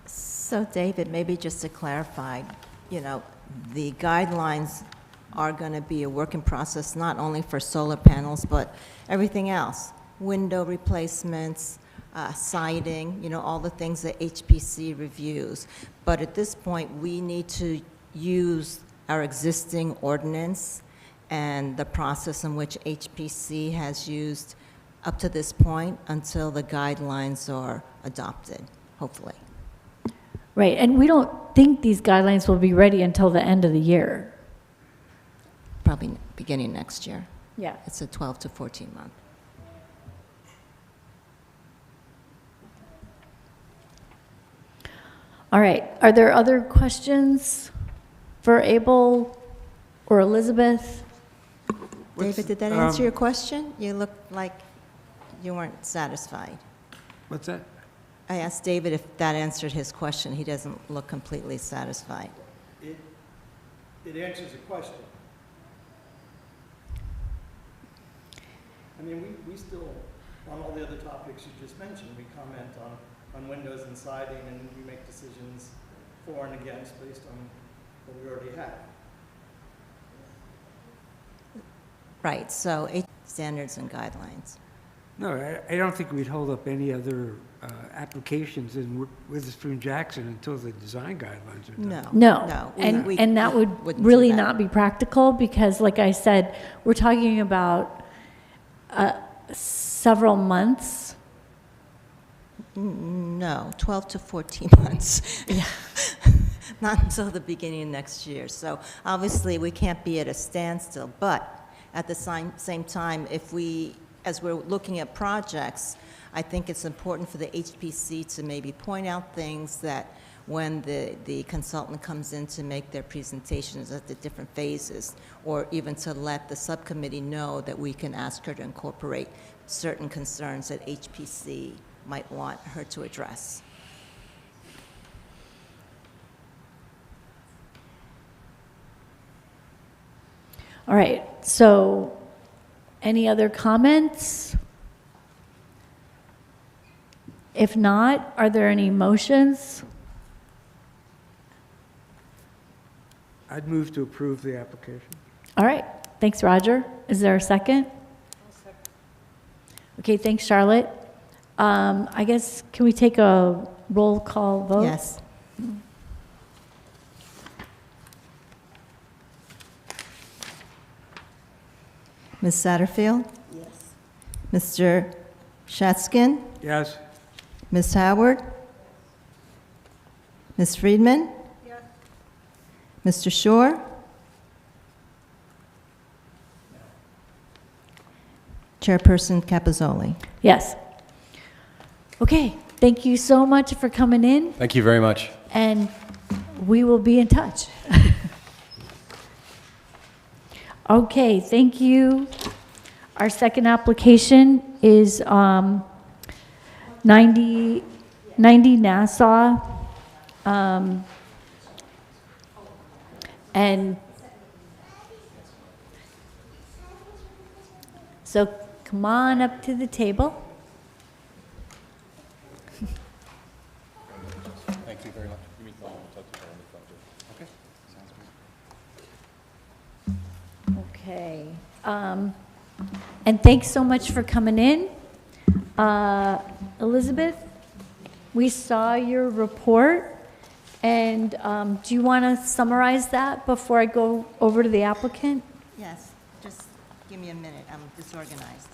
Speaker 3: So David, maybe just to clarify, you know, the guidelines are going to be a working process not only for solar panels, but everything else, window replacements, siding, you know, all the things that HPC reviews. But at this point, we need to use our existing ordinance and the process in which HPC has used up to this point until the guidelines are adopted, hopefully.
Speaker 2: Right, and we don't think these guidelines will be ready until the end of the year.
Speaker 3: Probably beginning next year.
Speaker 2: Yeah.
Speaker 3: It's a 12 to 14 month.
Speaker 2: All right, are there other questions for Abel or Elizabeth?
Speaker 3: David, did that answer your question? You looked like you weren't satisfied.
Speaker 1: What's that?
Speaker 3: I asked David if that answered his question. He doesn't look completely satisfied.
Speaker 4: It answers the question. I mean, we still, on all the other topics you just mentioned, we comment on windows and siding, and we make decisions for and against based on what we already have.
Speaker 3: Right, so standards and guidelines.
Speaker 1: No, I don't think we'd hold up any other applications in Witherspoon-Jackson until the design guidelines are done.
Speaker 3: No.
Speaker 2: No,
Speaker 3: we-
Speaker 2: and,
Speaker 3: we-
Speaker 2: and that
Speaker 3: we
Speaker 2: would
Speaker 3: wouldn't do
Speaker 2: really
Speaker 3: that.
Speaker 2: not be practical, because like I said, we're talking about several months.
Speaker 3: No, 12 to 14 months. Not until the beginning of next year. So obviously, we can't be at a standstill, but at the same time, as we're looking at projects, I think it's important for the HPC to maybe point out things that when the consultant comes in to make their presentations at the different phases, or even to let the subcommittee know that we can ask her to incorporate certain concerns that HPC might want her to address.
Speaker 2: All right, so any other comments? If not, are there any motions?
Speaker 1: I'd move to approve the application.
Speaker 2: All right, thanks, Roger. Is there a second? Okay, thanks, Charlotte. I guess, can we take a roll call vote?
Speaker 3: Yes. Ms. Satterfield? Yes. Mr. Shatskin?
Speaker 1: Yes?
Speaker 3: Ms. Howard? Ms. Friedman?
Speaker 6: Yes.
Speaker 3: Mr. Shore? Chairperson Capizzoli?
Speaker 2: Yes. Okay, thank you so much for coming in,
Speaker 8: Thank you very much.
Speaker 2: and we will be in touch. Okay, thank you. Our second application is 90 Nassau. And so come on up to the table.
Speaker 8: Thank you very much.
Speaker 2: Okay. And thanks so much for coming in. Elizabeth, we saw your report, and do you want to summarize that before I go over to the applicant?
Speaker 3: Yes, just give me a minute, I'm disorganized.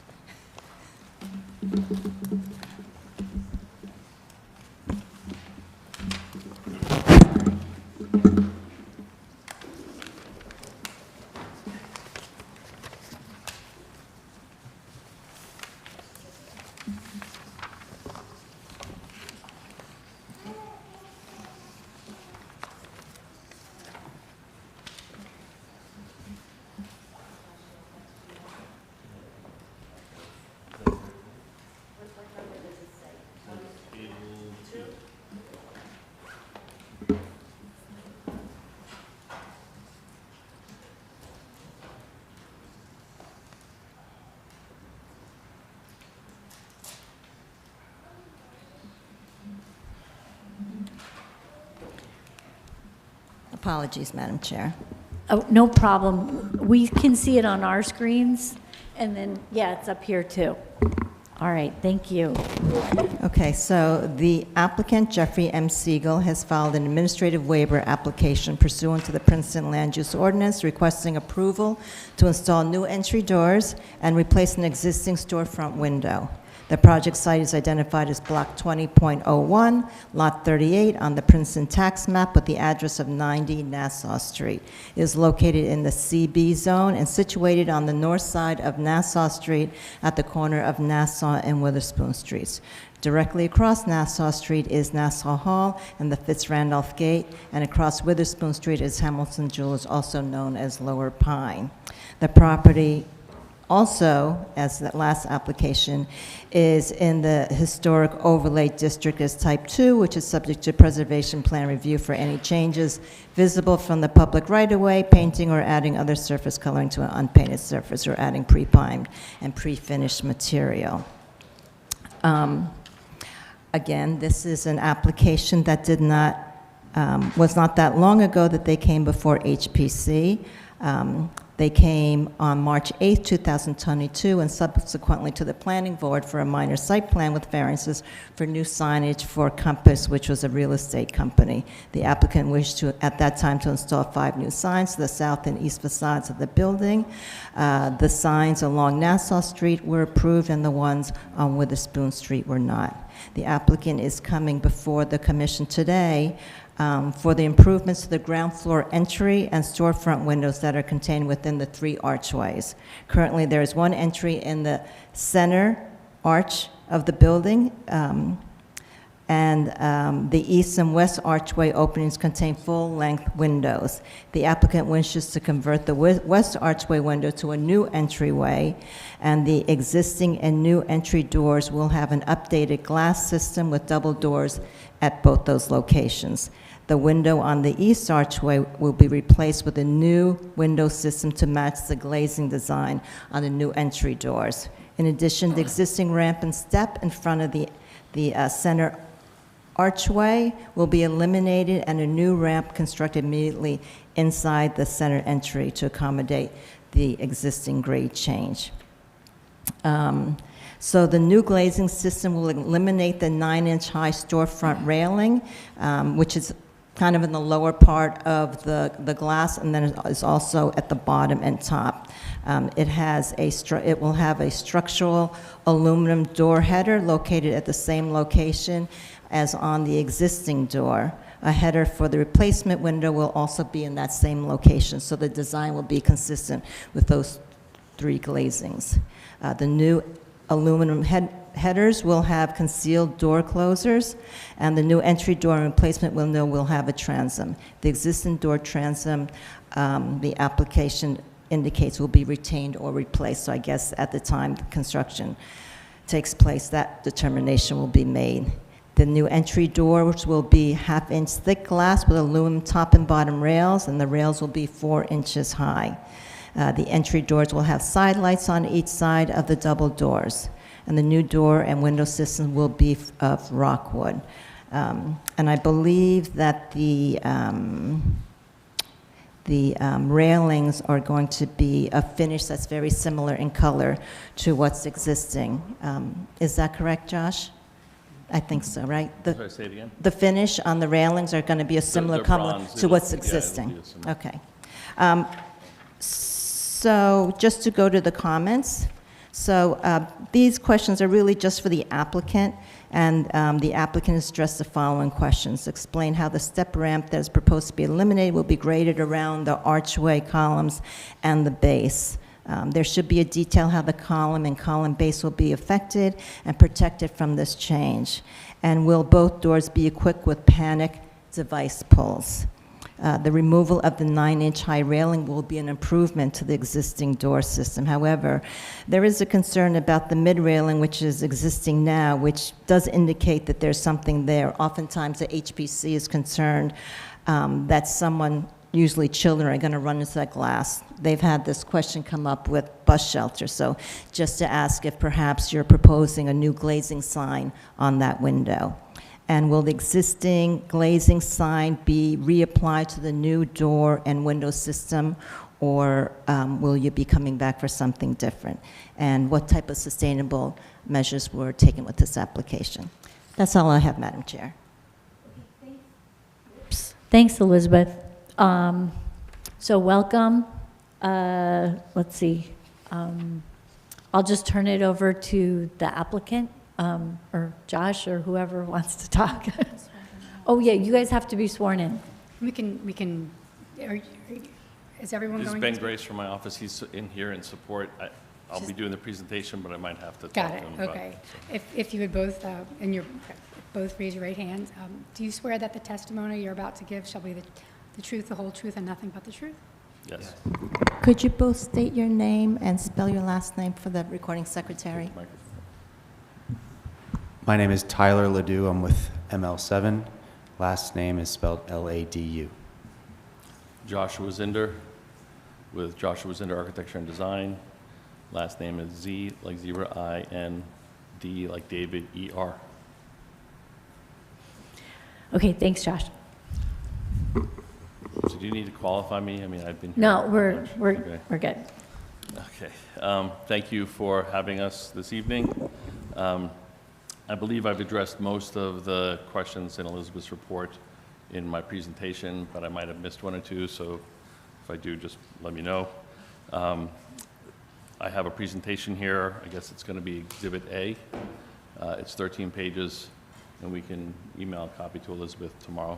Speaker 3: Apologies, Madam Chair.
Speaker 2: Oh, no problem. We can see it on our screens, and then, yeah, it's up here too. All right, thank you.
Speaker 3: Okay, so the applicant, Jeffrey M. Siegel, has filed an administrative waiver application pursuant to the Princeton Land Use Ordinance requesting approval to install new entry doors and replace an existing storefront window. The project site is identified as Block 20.01, Lot 38 on the Princeton tax map with the address of 90 Nassau Street. It is located in the CB zone and situated on the north side of Nassau Street at the corner of Nassau and Witherspoon Streets. Directly across Nassau Street is Nassau Hall and the Fitz-Randolph Gate, and across Witherspoon Street is Hamilton Jewelers, also known as Lower Pine. The property also, as the last application, is in the Historic Overlay District as Type 2, which is subject to preservation plan review for any changes visible from the public right-of-way, painting or adding other surface coloring to an unpainted surface, or adding pre-primed and pre-finished material. Again, this is an application that did not, was not that long ago that they came before HPC. They came on March 8, 2022, and subsequently to the planning board for a minor site plan with variances for new signage for Compass, which was a real estate company. The applicant wished to, at that time, to install 5 new signs to the south and east facades of the building. The signs along Nassau Street were approved, and the ones on Witherspoon Street were not. The applicant is coming before the commission today for the improvements to the ground floor entry and storefront windows that are contained within the 3 archways. Currently, there is 1 entry in the center arch of the building, and the east and west archway openings contain full-length windows. The applicant wishes to convert the west archway window to a new entryway, and the existing and new entry doors will have an updated glass system with double doors at both those locations. The window on the east archway will be replaced with a new window system to match the glazing design on the new entry doors. In addition, the existing ramp and step in front of the center archway will be eliminated, and a new ramp constructed immediately inside the center entry to accommodate the existing grade change. So the new glazing system will eliminate the 9-inch high storefront railing, which is kind of in the lower part of the glass, and then it is also at the bottom and top. It will have a structural aluminum door header located at the same location as on the existing door. A header for the replacement window will also be in that same location, so the design will be consistent with those 3 glazings. The new aluminum headers will have concealed door closers, and the new entry door and replacement window will have a transom. The existing door transom, the application indicates will be retained or replaced, so I guess at the time the construction takes place, that determination will be made. The new entry doors will be 1/2-inch thick glass with aluminum top and bottom rails, and the rails will be 4 inches high. The entry doors will have side lights on each side of the double doors, and the new door and window system will be of rockwood. And I believe that the railings are going to be a finish that's very similar in color to what's existing. Is that correct, Josh? I think so, right?
Speaker 9: Sorry, say it again?
Speaker 3: The finish on the railings are going to be a similar
Speaker 9: they're
Speaker 3: color
Speaker 9: bronze.
Speaker 3: to what's
Speaker 9: Yeah, it'll be
Speaker 3: existing?
Speaker 9: a similar.
Speaker 3: Okay. So just to go to the comments, so these questions are really just for the applicant, and the applicant has addressed the following questions. Explain how the step ramp that is proposed to be eliminated will be graded around the archway columns and the base. There should be a detail how the column and column base will be affected and protected from this change. And will both doors be equipped with panic device pulls? The removal of the 9-inch high railing will be an improvement to the existing door system. However, there is a concern about the mid-railing, which is existing now, which does indicate that there's something there. Oftentimes, the HPC is concerned that someone, usually children, are going to run into that glass. They've had this question come up with bus shelter. So just to ask if perhaps you're proposing a new glazing sign on that window. And will the existing glazing sign be reapplied to the new door and window system, or will you be coming back for something different? And what type of sustainable measures were taken with this application? That's all I have, Madam Chair.
Speaker 2: Thanks, Elizabeth. So welcome. Let's see. I'll just turn it over to the applicant, or Josh, or whoever wants to talk. Oh, yeah, you guys have to be sworn in.
Speaker 7: We can, is everyone
Speaker 9: This is
Speaker 7: going?
Speaker 9: Ben
Speaker 7: to-
Speaker 9: Grace from my office. He's in here in support. I'll be doing the presentation, but I might have to
Speaker 7: Got
Speaker 9: talk
Speaker 7: it,
Speaker 9: to him about
Speaker 7: okay.
Speaker 9: it.
Speaker 7: If you would both, both raise your right hands. Do you swear that the testimony you're about to give shall be the truth, the whole truth, and nothing but the truth?
Speaker 9: Yes.
Speaker 3: Could you both state your name and spell your last name for the recording secretary?
Speaker 9: Microphone.
Speaker 10: My name is Tyler Ledoux. I'm with ML7. Last name is spelled L-A-D-U.
Speaker 9: Joshua Zinder with Joshua Zinder Architecture and Design. Last name is Z like zebra, I-N-D like David, E-R.
Speaker 2: Okay, thanks, Josh.
Speaker 9: So do you need to qualify me? I mean, I've been here.
Speaker 2: No,
Speaker 9: a
Speaker 2: we're
Speaker 9: bunch. Okay.
Speaker 2: good.
Speaker 9: Okay. Thank you for having us this evening. I believe I've addressed most of the questions in Elizabeth's report in my presentation, but I might have missed one or two, so if I do, just let me know. I have a presentation here. I guess it's going to be Exhibit A. It's 13 pages, and we can email a copy to Elizabeth tomorrow.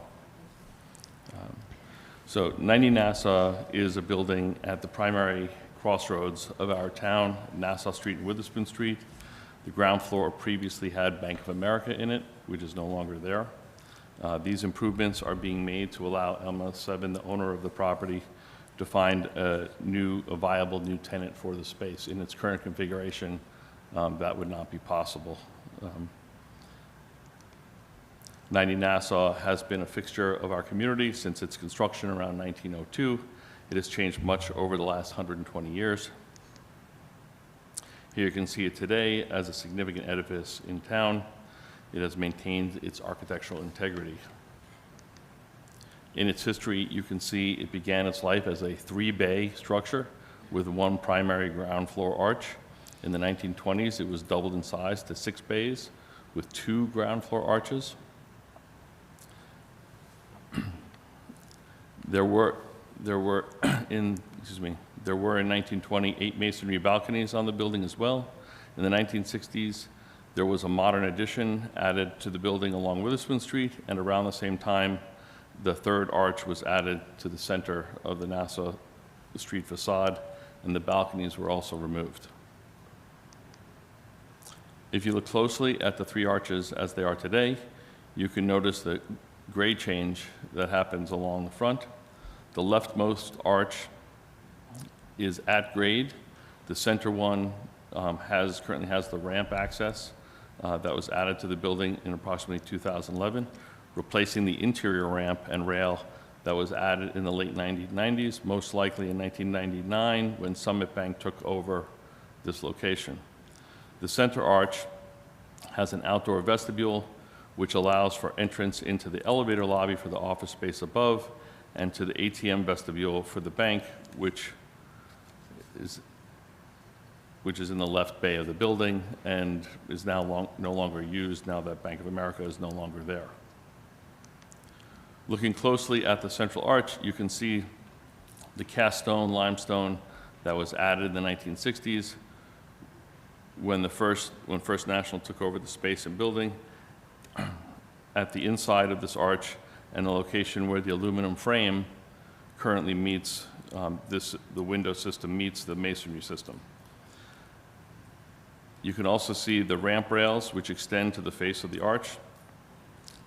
Speaker 9: So 90 Nassau is a building at the primary crossroads of our town, Nassau Street and Witherspoon Street. The ground floor previously had Bank of America in it, which is no longer there. These improvements are being made to allow ML7, the owner of the property, to find a viable new tenant for the space. In its current configuration, that would not be possible. 90 Nassau has been a fixture of our community since its construction around 1902. It has changed much over the last 120 years. Here you can see it today as a significant edifice in town. It has maintained its architectural integrity. In its history, you can see it began its life as a 3-bay structure with one primary ground floor arch. In the 1920s, it was doubled in size to 6 bays with 2 ground floor arches. There were in 1920 8 masonry balconies on the building as well. In the 1960s, there was a modern addition added to the building along Witherspoon Street, and around the same time, the 3rd arch was added to the center of the Nassau Street facade, and the balconies were also removed. If you look closely at the 3 arches as they are today, you can notice the grade change that happens along the front. The leftmost arch is at grade. The center one currently has the ramp access that was added to the building in approximately 2011, replacing the interior ramp and rail that was added in the late 1990s, most likely in 1999 when Summit Bank took over this location. The center arch has an outdoor vestibule which allows for entrance into the elevator lobby for the office space above and to the ATM vestibule for the bank, which is in the left bay of the building and is now no longer used now that Bank of America is no longer there. Looking closely at the central arch, you can see the cast stone, limestone that was added in the 1960s when First National took over the space and building. At the inside of this arch and the location where the aluminum frame currently meets the window system meets the masonry system. You can also see the ramp rails which extend to the face of the arch,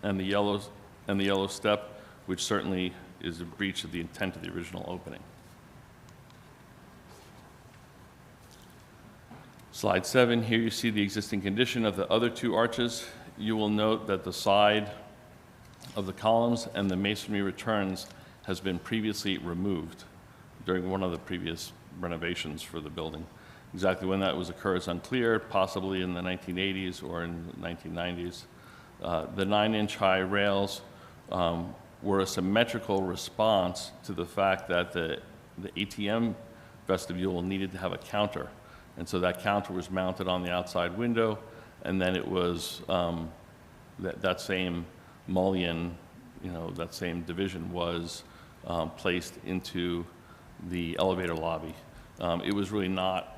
Speaker 9: and the yellow step, which certainly is a breach of the intent of the original opening. Slide 7, here you see the existing condition of the other two arches. You will note that the side of the columns and the masonry returns has been previously removed during one of the previous renovations for the building. Exactly when that occurred is unclear, possibly in the 1980s or in the 1990s. The 9-inch high rails were a symmetrical response to the fact that the ATM vestibule needed to have a counter. And so that counter was mounted on the outside window, and then it was that same mullion, that same division was placed into the elevator lobby. It was really not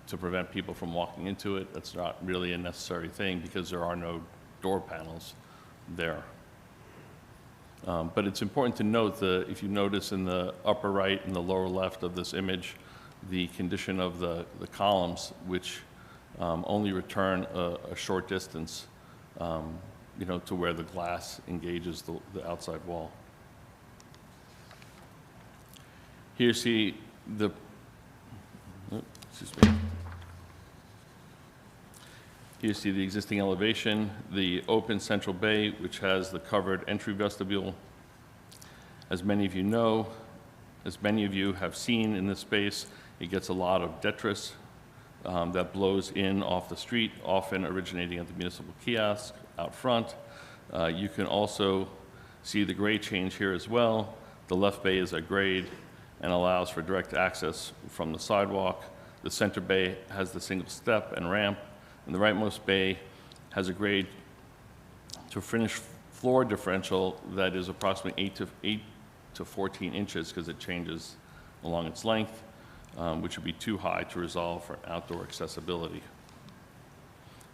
Speaker 9: to prevent people from walking into it. That's not really a necessary thing because there are no door panels there. But it's important to note that if you notice in the upper right and the lower left of this image, the condition of the columns, which only return a short distance, to where the glass engages the outside wall. Here you see Here you see the existing elevation, the open central bay, which has the covered entry vestibule. As many of you know, as many of you have seen in this space, it gets a lot of detritus that blows in off the street, often originating at the municipal kiosk out front. You can also see the grade change here as well. The left bay is at grade and allows for direct access from the sidewalk. The center bay has the single step and ramp, and the rightmost bay has a grade to finish floor differential that is approximately 8 to 14 inches because it changes along its length, which would be too high to resolve for outdoor accessibility.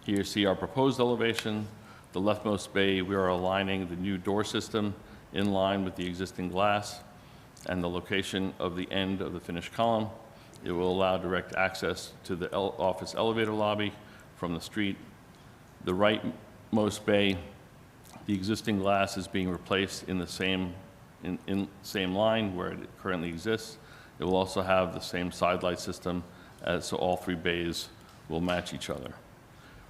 Speaker 9: Here you see our proposed elevation. The leftmost bay, we are aligning the new door system in line with the existing glass and the location of the end of the finished column. It will allow direct access to the office elevator lobby from the street. The rightmost bay, the existing glass is being replaced in the same line where it currently exists. It will also have the same side light system, so all three bays will match each other.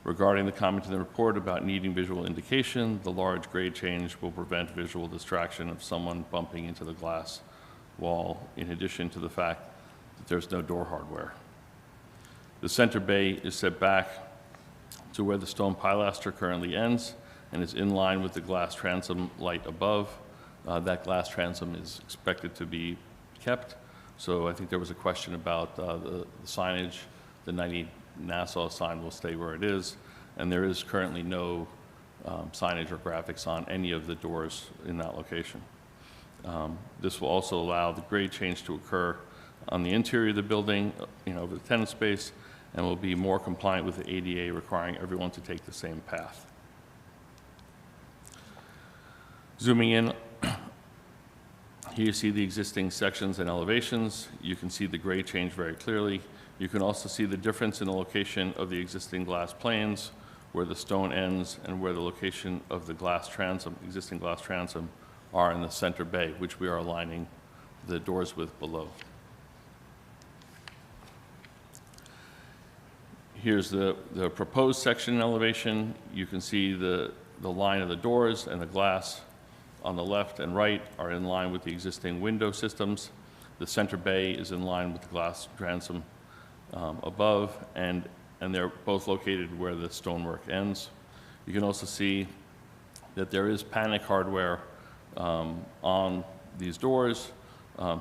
Speaker 9: Regarding the comment in the report about needing visual indication, the large grade change will prevent visual distraction of someone bumping into the glass wall, in addition to the fact that there's no door hardware. The center bay is set back to where the stone pilaster currently ends and is in line with the glass transom light above. That glass transom is expected to be kept. So I think there was a question about the signage. The 90 Nassau sign will stay where it is, and there is currently no signage or graphics on any of the doors in that location. This will also allow the grade change to occur on the interior of the building, over the tenant space, and will be more compliant with the ADA, requiring everyone to take the same path. Zooming in, here you see the existing sections and elevations. You can see the grade change very clearly. You can also see the difference in the location of the existing glass planes, where the stone ends, and where the location of the glass transom, existing glass transom, are in the center bay, which we are aligning the doors with below. Here's the proposed section elevation. You can see the line of the doors and the glass on the left and right are in line with the existing window systems. The center bay is in line with the glass transom above, and they're both located where the stonework ends. You can also see that there is panic hardware on these doors,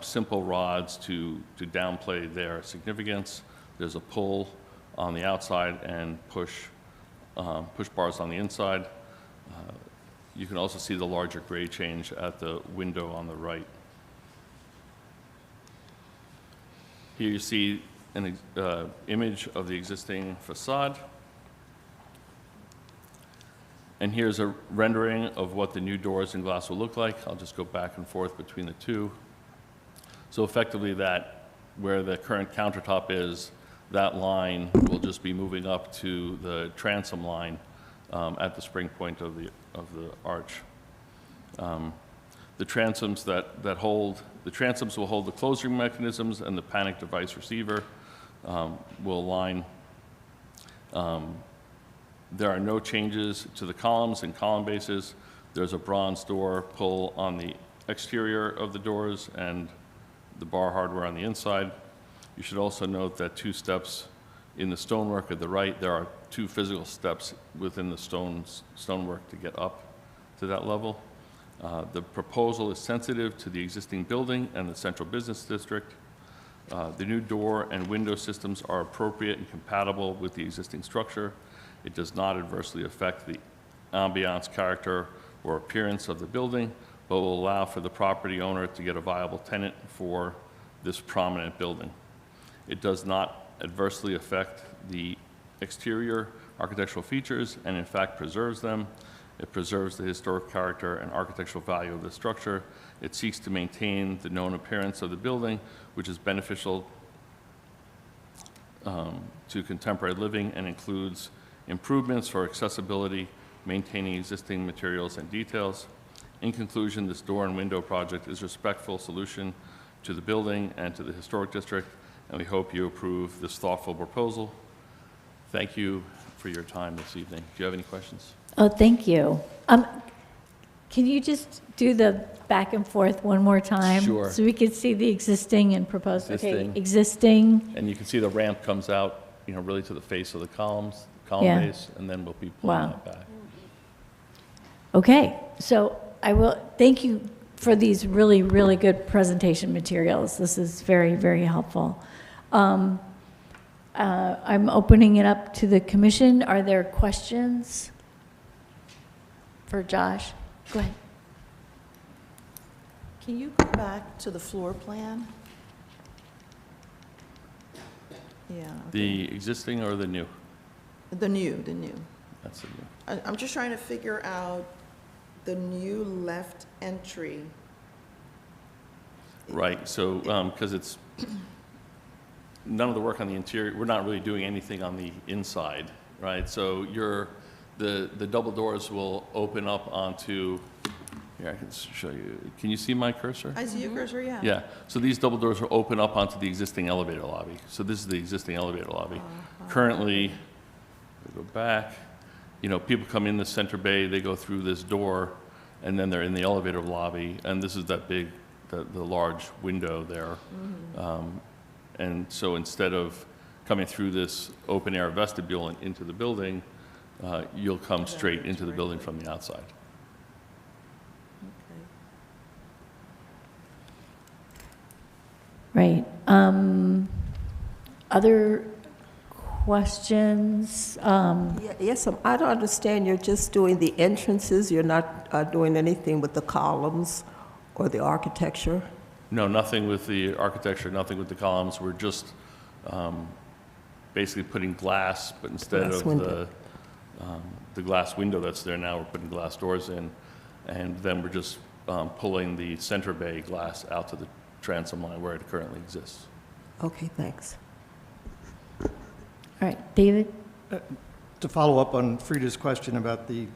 Speaker 9: simple rods to downplay their significance. There's a pull on the outside and push bars on the inside. You can also see the larger grade change at the window on the right. Here you see an image of the existing facade. And here's a rendering of what the new doors and glass will look like. I'll just go back and forth between the two. So effectively that, where the current countertop is, that line will just be moving up to the transom line at the spring point of the arch. The transoms the transoms will hold the closing mechanisms, and the panic device receiver will align. There are no changes to the columns and column bases. There's a bronze door pull on the exterior of the doors and the bar hardware on the inside. You should also note that 2 steps in the stonework at the right, there are 2 physical steps within the stonework to get up to that level. The proposal is sensitive to the existing building and the central business district. The new door and window systems are appropriate and compatible with the existing structure. It does not adversely affect the ambiance, character, or appearance of the building, but will allow for the property owner to get a viable tenant for this prominent building. It does not adversely affect the exterior architectural features and in fact preserves them. It preserves the historic character and architectural value of the structure. It seeks to maintain the known appearance of the building, which is beneficial to contemporary living and includes improvements for accessibility, maintaining existing materials and details. In conclusion, this door and window project is a respectful solution to the building and to the historic district, and we hope you approve this thoughtful proposal. Thank you for your time this evening. Do you have any questions?
Speaker 2: Oh, thank you. Can you just do the back and forth one more time?
Speaker 9: Sure.
Speaker 2: So we could see the existing and proposed.
Speaker 9: Existing.
Speaker 2: Okay, existing.
Speaker 9: And you can see the ramp comes out, really to the face of the column
Speaker 2: Yeah.
Speaker 9: base, and then we'll be pulling
Speaker 2: Wow.
Speaker 9: that back.
Speaker 2: Okay, so I will, thank you for these really, really good presentation materials. This is very, very helpful. I'm opening it up to the commission. Are there questions for Josh? Go ahead.
Speaker 11: Can you go back to the floor plan? Yeah.
Speaker 9: The existing or the new?
Speaker 11: The new.
Speaker 9: That's the new.
Speaker 11: I'm just trying to figure out the new left entry.
Speaker 9: Right, so, because it's, none of the work on the interior, we're not really doing anything on the inside, right? So the double doors will open up onto, here, I can show you. Can you see my cursor?
Speaker 11: I see your cursor, yeah.
Speaker 9: Yeah, so these double doors will open up onto the existing elevator lobby. So this is the existing elevator lobby. Currently, we go back, people come in the center bay, they go through this door, and then they're in the elevator lobby, and this is that big, the large window there. And so instead of coming through this open-air vestibule and into the building, you'll come straight into the building from the outside.
Speaker 2: Right. Other questions?
Speaker 12: Yes, I don't understand, you're just doing the entrances, you're not doing anything with the columns or the architecture?
Speaker 9: No, nothing with the architecture, nothing with the columns. We're just basically putting glass, but instead
Speaker 12: Glass
Speaker 9: of
Speaker 12: window.
Speaker 9: the glass window that's there now, we're putting glass doors in, and then we're just pulling the center bay glass out to the transom line where it currently exists.
Speaker 12: Okay, thanks.
Speaker 2: All right, David?
Speaker 4: To follow up on Frida's question about the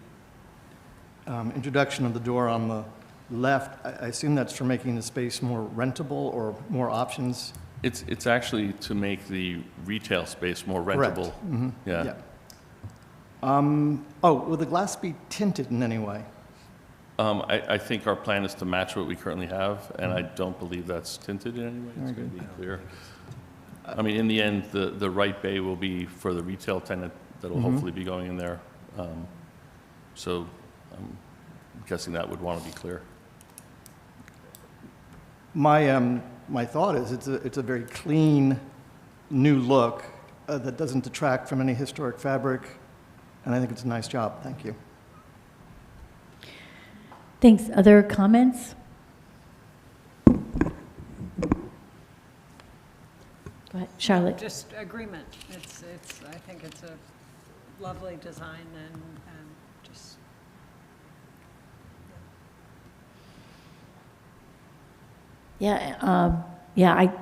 Speaker 4: introduction of the door on the left, I assume that's for making the space more rentable or more options?
Speaker 9: It's actually to make the retail space more
Speaker 4: Correct.
Speaker 9: rentable.
Speaker 4: Mhm.
Speaker 9: Yeah.
Speaker 4: Will the glass be tinted in any way?
Speaker 9: I think our plan is to match what we currently have, and I don't believe that's tinted in any way. It's going to be clear. I mean, in the end, the right bay will be for the retail tenant that will hopefully be going in there. So I'm guessing that would want to be clear.
Speaker 4: my thought is it's a very clean, new look that doesn't detract from any historic fabric, and I think it's a nice job. Thank you.
Speaker 2: Thanks. Other comments? Go ahead, Charlotte.
Speaker 6: Just agreement. I think it's a lovely design and just,
Speaker 2: Yeah, I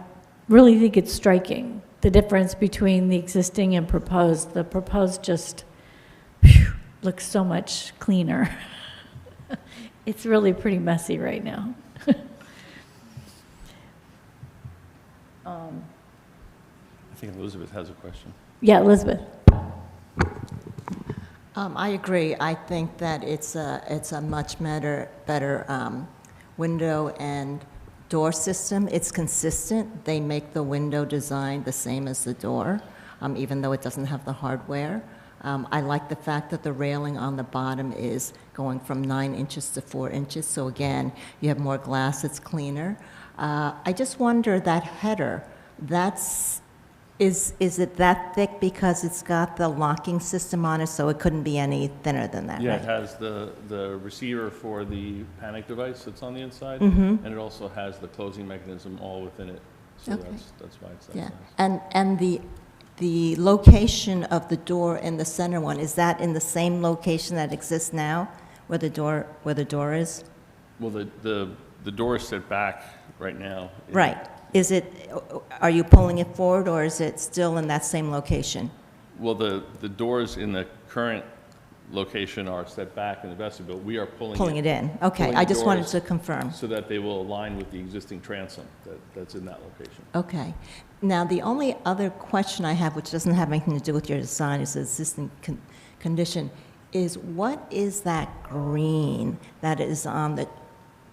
Speaker 2: really think it's striking, the difference between the existing and proposed. The proposed just looks so much cleaner. It's really pretty messy right now.
Speaker 9: I think Elizabeth has a question.
Speaker 2: Yeah, Elizabeth.
Speaker 3: I agree. I think that it's a much better window and door system. It's consistent. They make the window design the same as the door, even though it doesn't have the hardware. I like the fact that the railing on the bottom is going from 9 inches to 4 inches. So again, you have more glass. It's cleaner. I just wonder that header. Is it that thick because it's got the locking system on it, so it couldn't be any thinner than that,
Speaker 9: Yeah,
Speaker 3: right?
Speaker 9: it has the receiver for the panic device that's on the inside,
Speaker 3: Mhm.
Speaker 9: and it also has the closing mechanism all within it. So
Speaker 3: Okay.
Speaker 9: that's why it's that
Speaker 3: Yeah,
Speaker 9: size.
Speaker 3: and the location of the door in the center one, is that in the same location that exists now, where the door is?
Speaker 9: Well, the door is set back right now.
Speaker 3: Right. Are you pulling it forward, or is it still in that same location?
Speaker 9: Well, the doors in the current location are set back in the vestibule. We are pulling
Speaker 3: It in? Okay,
Speaker 9: pulling
Speaker 3: I
Speaker 9: the
Speaker 3: just wanted
Speaker 9: doors
Speaker 3: to confirm.
Speaker 9: so that they will align with the existing transom that's in that location.
Speaker 3: Okay. Now, the only other question I have, which doesn't have anything to do with your design, is the existing condition, is what is that green that is on the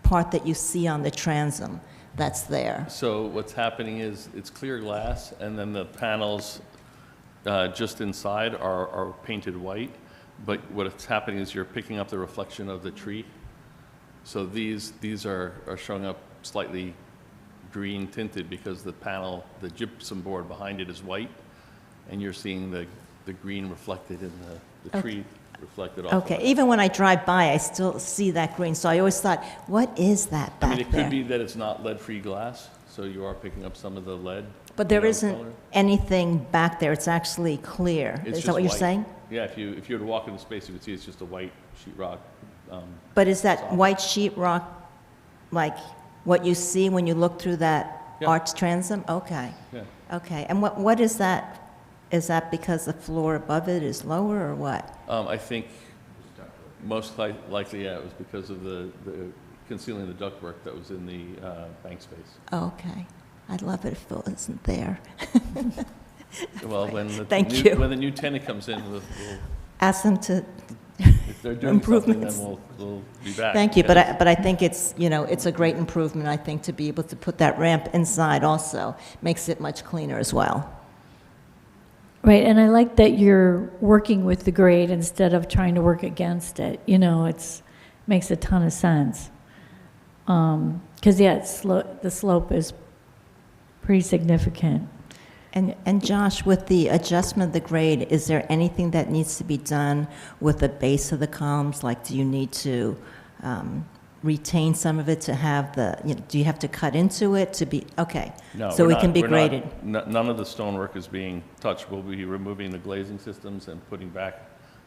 Speaker 3: part that you see on the transom that's there?
Speaker 9: So what's happening is it's clear glass, and then the panels just inside are painted white. But what's happening is you're picking up the reflection of the tree. So these are showing up slightly green tinted because the panel, the gypsum board behind it is white, and you're seeing the green reflected in the tree reflected off of
Speaker 3: Okay,
Speaker 9: it.
Speaker 3: even when I drive by, I still see that green, so I always thought, what is that
Speaker 9: I
Speaker 3: back
Speaker 9: mean, it
Speaker 3: there?
Speaker 9: could be that it's not lead-free glass, so you are picking up some of the lead.
Speaker 3: But there
Speaker 9: yellow
Speaker 3: isn't
Speaker 9: color.
Speaker 3: anything back there, it's actually clear.
Speaker 9: It's
Speaker 3: Is that
Speaker 9: just
Speaker 3: what you're
Speaker 9: white.
Speaker 3: saying?
Speaker 9: Yeah, if you were to walk in the space, you would see it's just a white sheetrock.
Speaker 3: But is that
Speaker 9: soft.
Speaker 3: white sheetrock like what you see when you look through that
Speaker 9: Yeah.
Speaker 3: arched transom? Okay,
Speaker 9: Yeah.
Speaker 3: okay. And what is that? Is that because the floor above it is lower, or what?
Speaker 9: I think most likely, yeah, it was because of the concealing the ductwork that was in the bank space.
Speaker 3: Okay. I'd love it if it wasn't there.
Speaker 9: Well, when
Speaker 3: Thank you.
Speaker 9: when the new tenant comes in, we'll,
Speaker 3: Ask them to,
Speaker 9: if they're doing something,
Speaker 3: Improvements.
Speaker 9: then we'll be back.
Speaker 3: thank you,
Speaker 9: Yeah.
Speaker 3: but I think it's, it's a great improvement, I think, to be able to put that ramp inside also makes it much cleaner as well.
Speaker 2: Right, and I like that you're working with the grade instead of trying to work against it. Makes a ton of sense. Because, the slope is pretty significant.
Speaker 3: And Josh, with the adjustment of the grade, is there anything that needs to be done with the base of the columns? Like, do you need to retain some of it to have do you have to cut into it to be, okay.
Speaker 9: No,
Speaker 3: So
Speaker 9: we're
Speaker 3: it can
Speaker 9: not-
Speaker 3: be
Speaker 9: we're
Speaker 3: graded?
Speaker 9: None of the stonework is being touched. We'll be removing the glazing systems and putting back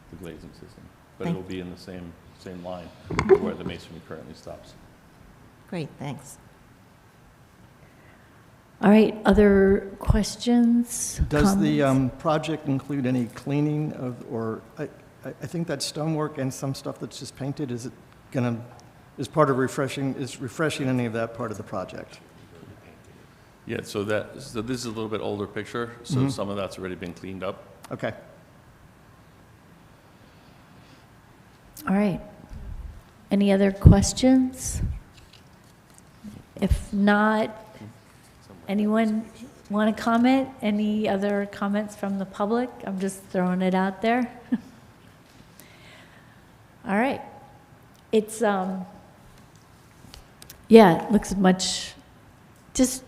Speaker 9: the glazing system. But it
Speaker 3: Thank-
Speaker 9: will be in the same line where the masonry currently stops.
Speaker 3: Great, thanks.
Speaker 2: All right, other questions?
Speaker 4: Does the
Speaker 2: comments?
Speaker 4: project include any cleaning of, or, I think that stonework and some stuff that's just painted, is it gonna, is refreshing any of that part of the project?
Speaker 9: Yeah, so this is a little bit older picture, so
Speaker 4: Mhm.
Speaker 9: some of that's already been cleaned up.
Speaker 4: Okay.
Speaker 2: All right. Any other questions? If not, anyone want to comment? Any other comments from the public? I'm just throwing it out there. All right. It's, it looks much just,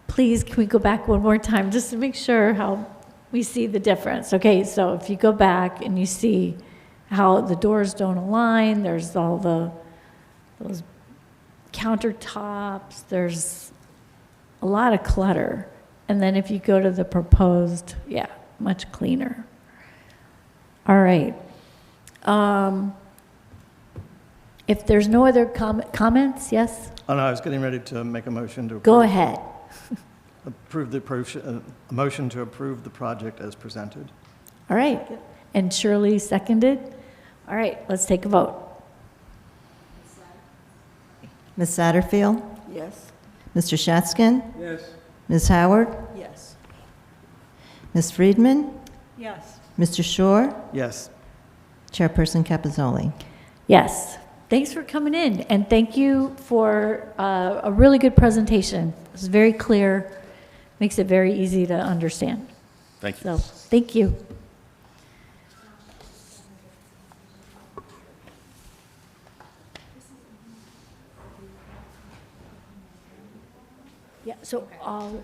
Speaker 2: please, can we go back one more time, just to make sure how we see the difference? Okay, so if you go back and you see how the doors don't align, there's all those countertops, there's a lot of clutter. And then if you go to the proposed, yeah, much cleaner. All right. If there's no other comments, yes?
Speaker 4: Oh, no, I was getting ready to make a motion to approve.
Speaker 2: Go ahead.
Speaker 4: A motion to approve the project as presented.
Speaker 2: All right. And Shirley seconded. All right, let's take a vote.
Speaker 3: Ms. Satterfield?
Speaker 12: Yes.
Speaker 3: Mr. Shatskin?
Speaker 1: Yes.
Speaker 3: Ms. Howard?
Speaker 12: Yes.
Speaker 3: Ms. Friedman?
Speaker 6: Yes.
Speaker 3: Mr. Shore?
Speaker 4: Yes.
Speaker 3: Chairperson Capizzoli?
Speaker 2: Yes. Thanks for coming in, and thank you for a really good presentation. It was very clear, makes it very easy to understand.
Speaker 9: Thank you.
Speaker 2: So, thank you. Yeah, so I'll...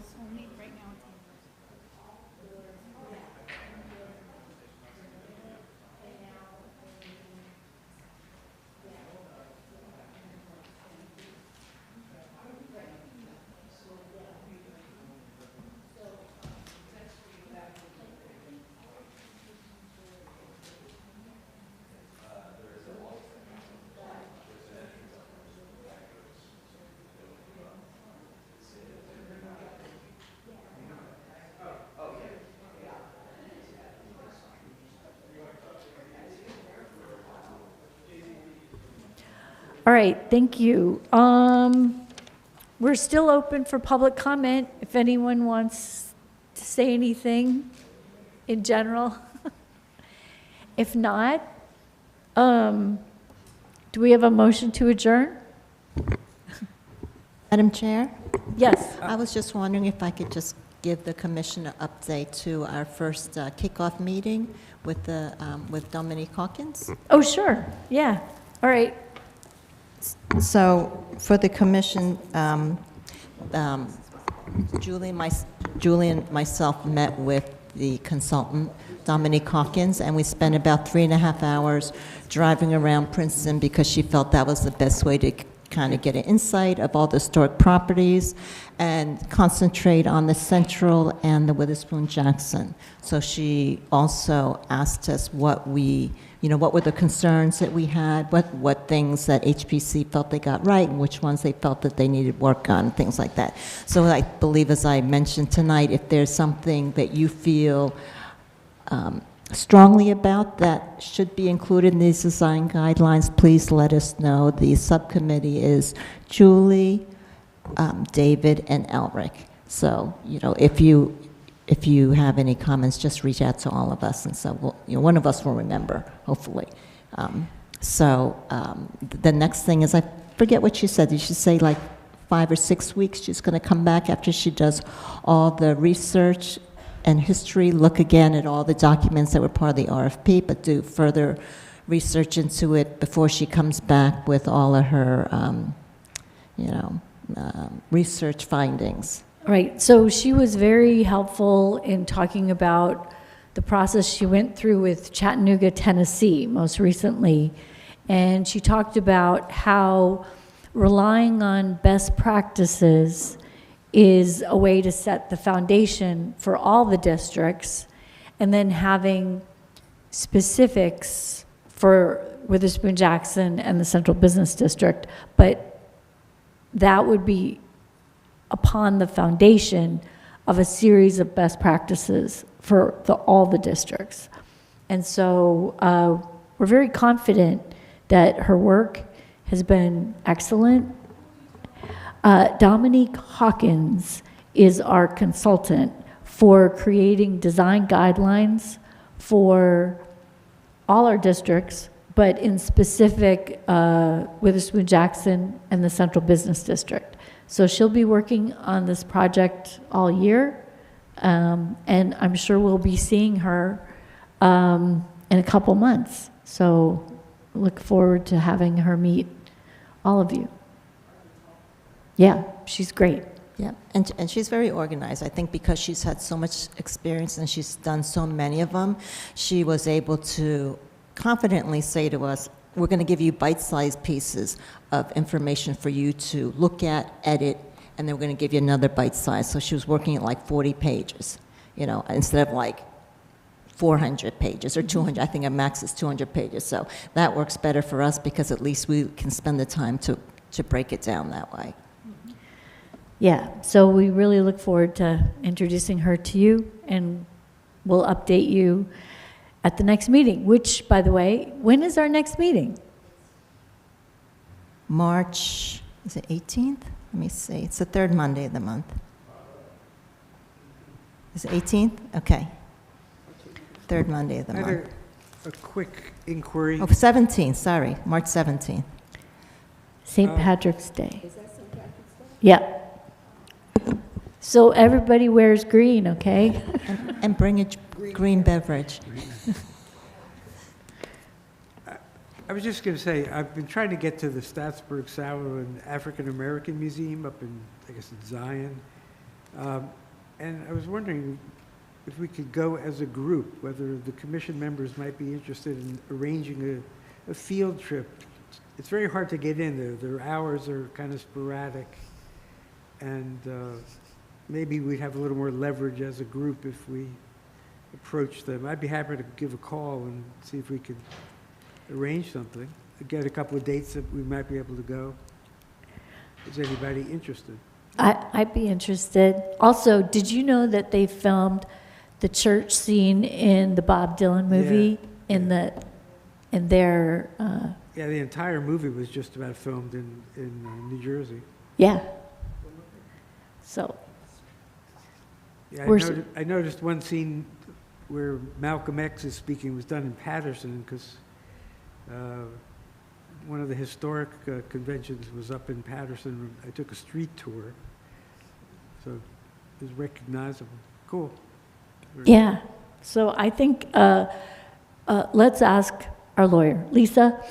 Speaker 2: All right, thank you. We're still open for public comment if anyone wants to say anything in general. If not, do we have a motion to adjourn?
Speaker 3: Madam Chair?
Speaker 2: Yes.
Speaker 3: I was just wondering if I could just give the commission an update to our first kickoff meeting with Dominique Hawkins.
Speaker 2: Oh, sure. Yeah. All right.
Speaker 3: So for the commission, Julie and myself met with the consultant, Dominique Hawkins, and we spent about 3.5 hours driving around Princeton because she felt that was the best way to kind of get an insight of all the historic properties and concentrate on the Central and the Witherspoon Jackson. So she also asked us what were the concerns that we had, what things that HPC felt they got right, and which ones they felt that they needed work on, things like that. So I believe, as I mentioned tonight, if there's something that you feel strongly about that should be included in these design guidelines, please let us know. The subcommittee is Julie, David, and Elric. So, if you have any comments, just reach out to all of us, and so one of us will remember, hopefully. The next thing is, I forget what she said. Did she say like 5 or 6 weeks she's going to come back after she does all the research and history, look again at all the documents that were part of the RFP, but do further research into it before she comes back with all of her, research findings?
Speaker 2: Right, so she was very helpful in talking about the process she went through with Chattanooga, Tennessee, most recently. And she talked about how relying on best practices is a way to set the foundation for all the districts, and then having specifics for Witherspoon Jackson and the Central Business District. But that would be upon the foundation of a series of best practices for all the districts. And so we're very confident that her work has been excellent. Dominique Hawkins is our consultant for creating design guidelines for all our districts, but in specific Witherspoon Jackson and the Central Business District. So she'll be working on this project all year, and I'm sure we'll be seeing her in a couple months. So look forward to having her meet all of you. Yeah. she's great.
Speaker 3: Yeah, and she's very organized. I think because she's had so much experience and she's done so many of them, she was able to confidently say to us, we're going to give you bite-sized pieces of information for you to look at, edit, and then we're going to give you another bite size. So she was working at like 40 pages, you know, instead of like 400 pages or 200. I think a max is 200 pages. So that works better for us because at least we can spend the time to break it down that way.
Speaker 2: Yeah, so we really look forward to introducing her to you, and we'll update you at the next meeting, which, by the way, when is our next meeting?
Speaker 3: March, is it 18th? Let me see. It's the third Monday of the month. Is it 18th? Okay. Third Monday of the
Speaker 1: I had
Speaker 3: month.
Speaker 1: a quick inquiry.
Speaker 3: Oh, 17th, sorry, March 17th.
Speaker 2: St. Patrick's Day. Is that St. Patrick's Day? Yeah. So everybody wears green, okay?
Speaker 3: And bring a green beverage.
Speaker 1: I was just going to say, I've been trying to get to the Statsburg Sallow African American Museum up in, I guess it's Zion. And I was wondering if we could go as a group, whether the commission members might be interested in arranging a field trip. It's very hard to get in there. Their hours are kind of sporadic. And maybe we'd have a little more leverage as a group if we approach them. I'd be happy to give a call and see if we could arrange something, get a couple of dates that we might be able to go. Is anybody interested?
Speaker 2: I'd be interested. Also, did you know that they filmed the church scene in the Bob Dylan movie in their
Speaker 1: Yeah, the entire movie was just about filmed in New Jersey.
Speaker 2: yeah. So
Speaker 1: Yeah,
Speaker 2: We're
Speaker 1: I noticed one scene where Malcolm X is speaking was done in Patterson because one of the historic conventions was up in Patterson. I took a street tour, so it was recognizable. Cool.
Speaker 2: yeah. So I think let's ask our lawyer, Lisa.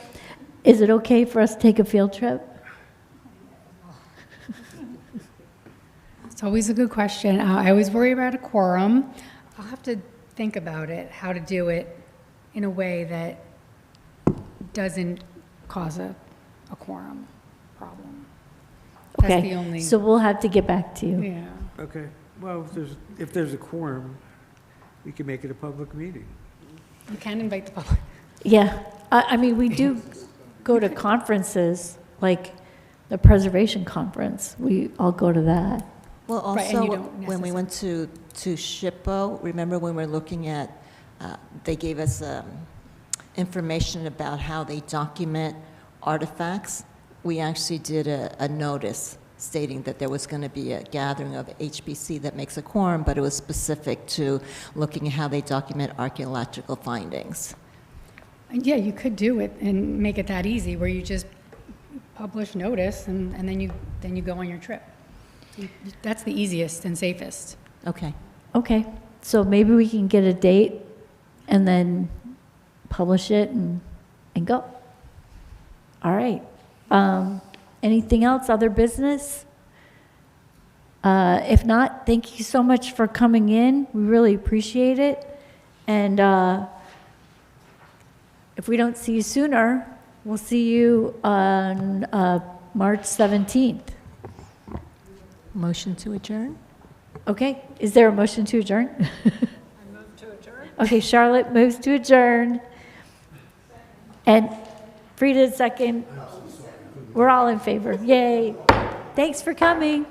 Speaker 2: Is it okay for us to take a field trip?
Speaker 7: It's always a good question. I always worry about a quorum. I'll have to think about it, how to do it in a way that doesn't cause a quorum problem. That's
Speaker 2: Okay.
Speaker 7: the only,
Speaker 2: So we'll have to get back to you.
Speaker 7: yeah.
Speaker 1: Okay. Well, if there's a quorum, we can make it a public meeting.
Speaker 7: You can invite the public.
Speaker 2: Yeah. I mean, we do go to conferences, like the Preservation Conference. We all go to that.
Speaker 3: Well,
Speaker 7: Right, and
Speaker 3: also,
Speaker 7: you don't
Speaker 3: when we went to SHPO, remember when we were looking at, they gave us information about how they document artifacts? We actually did a notice stating that there was going to be a gathering of HBC that makes a quorum, but it was specific to looking at how they document archaeological findings.
Speaker 7: And yeah, you could do it and make it that easy, where you just publish notice and then you go on your trip. That's the easiest and safest.
Speaker 3: Okay.
Speaker 2: Okay. So maybe we can get a date and then publish it and go. All right. Anything else, other business? If not, thank you so much for coming in. We really appreciate it. And if we don't see you sooner, we'll see you on March 17th.
Speaker 3: Motion to adjourn?
Speaker 2: Okay. Is there a motion to adjourn?
Speaker 6: I move to adjourn.
Speaker 2: Okay, Charlotte moves to adjourn. And Frida second. We're all in favor. Yay. Thanks for coming.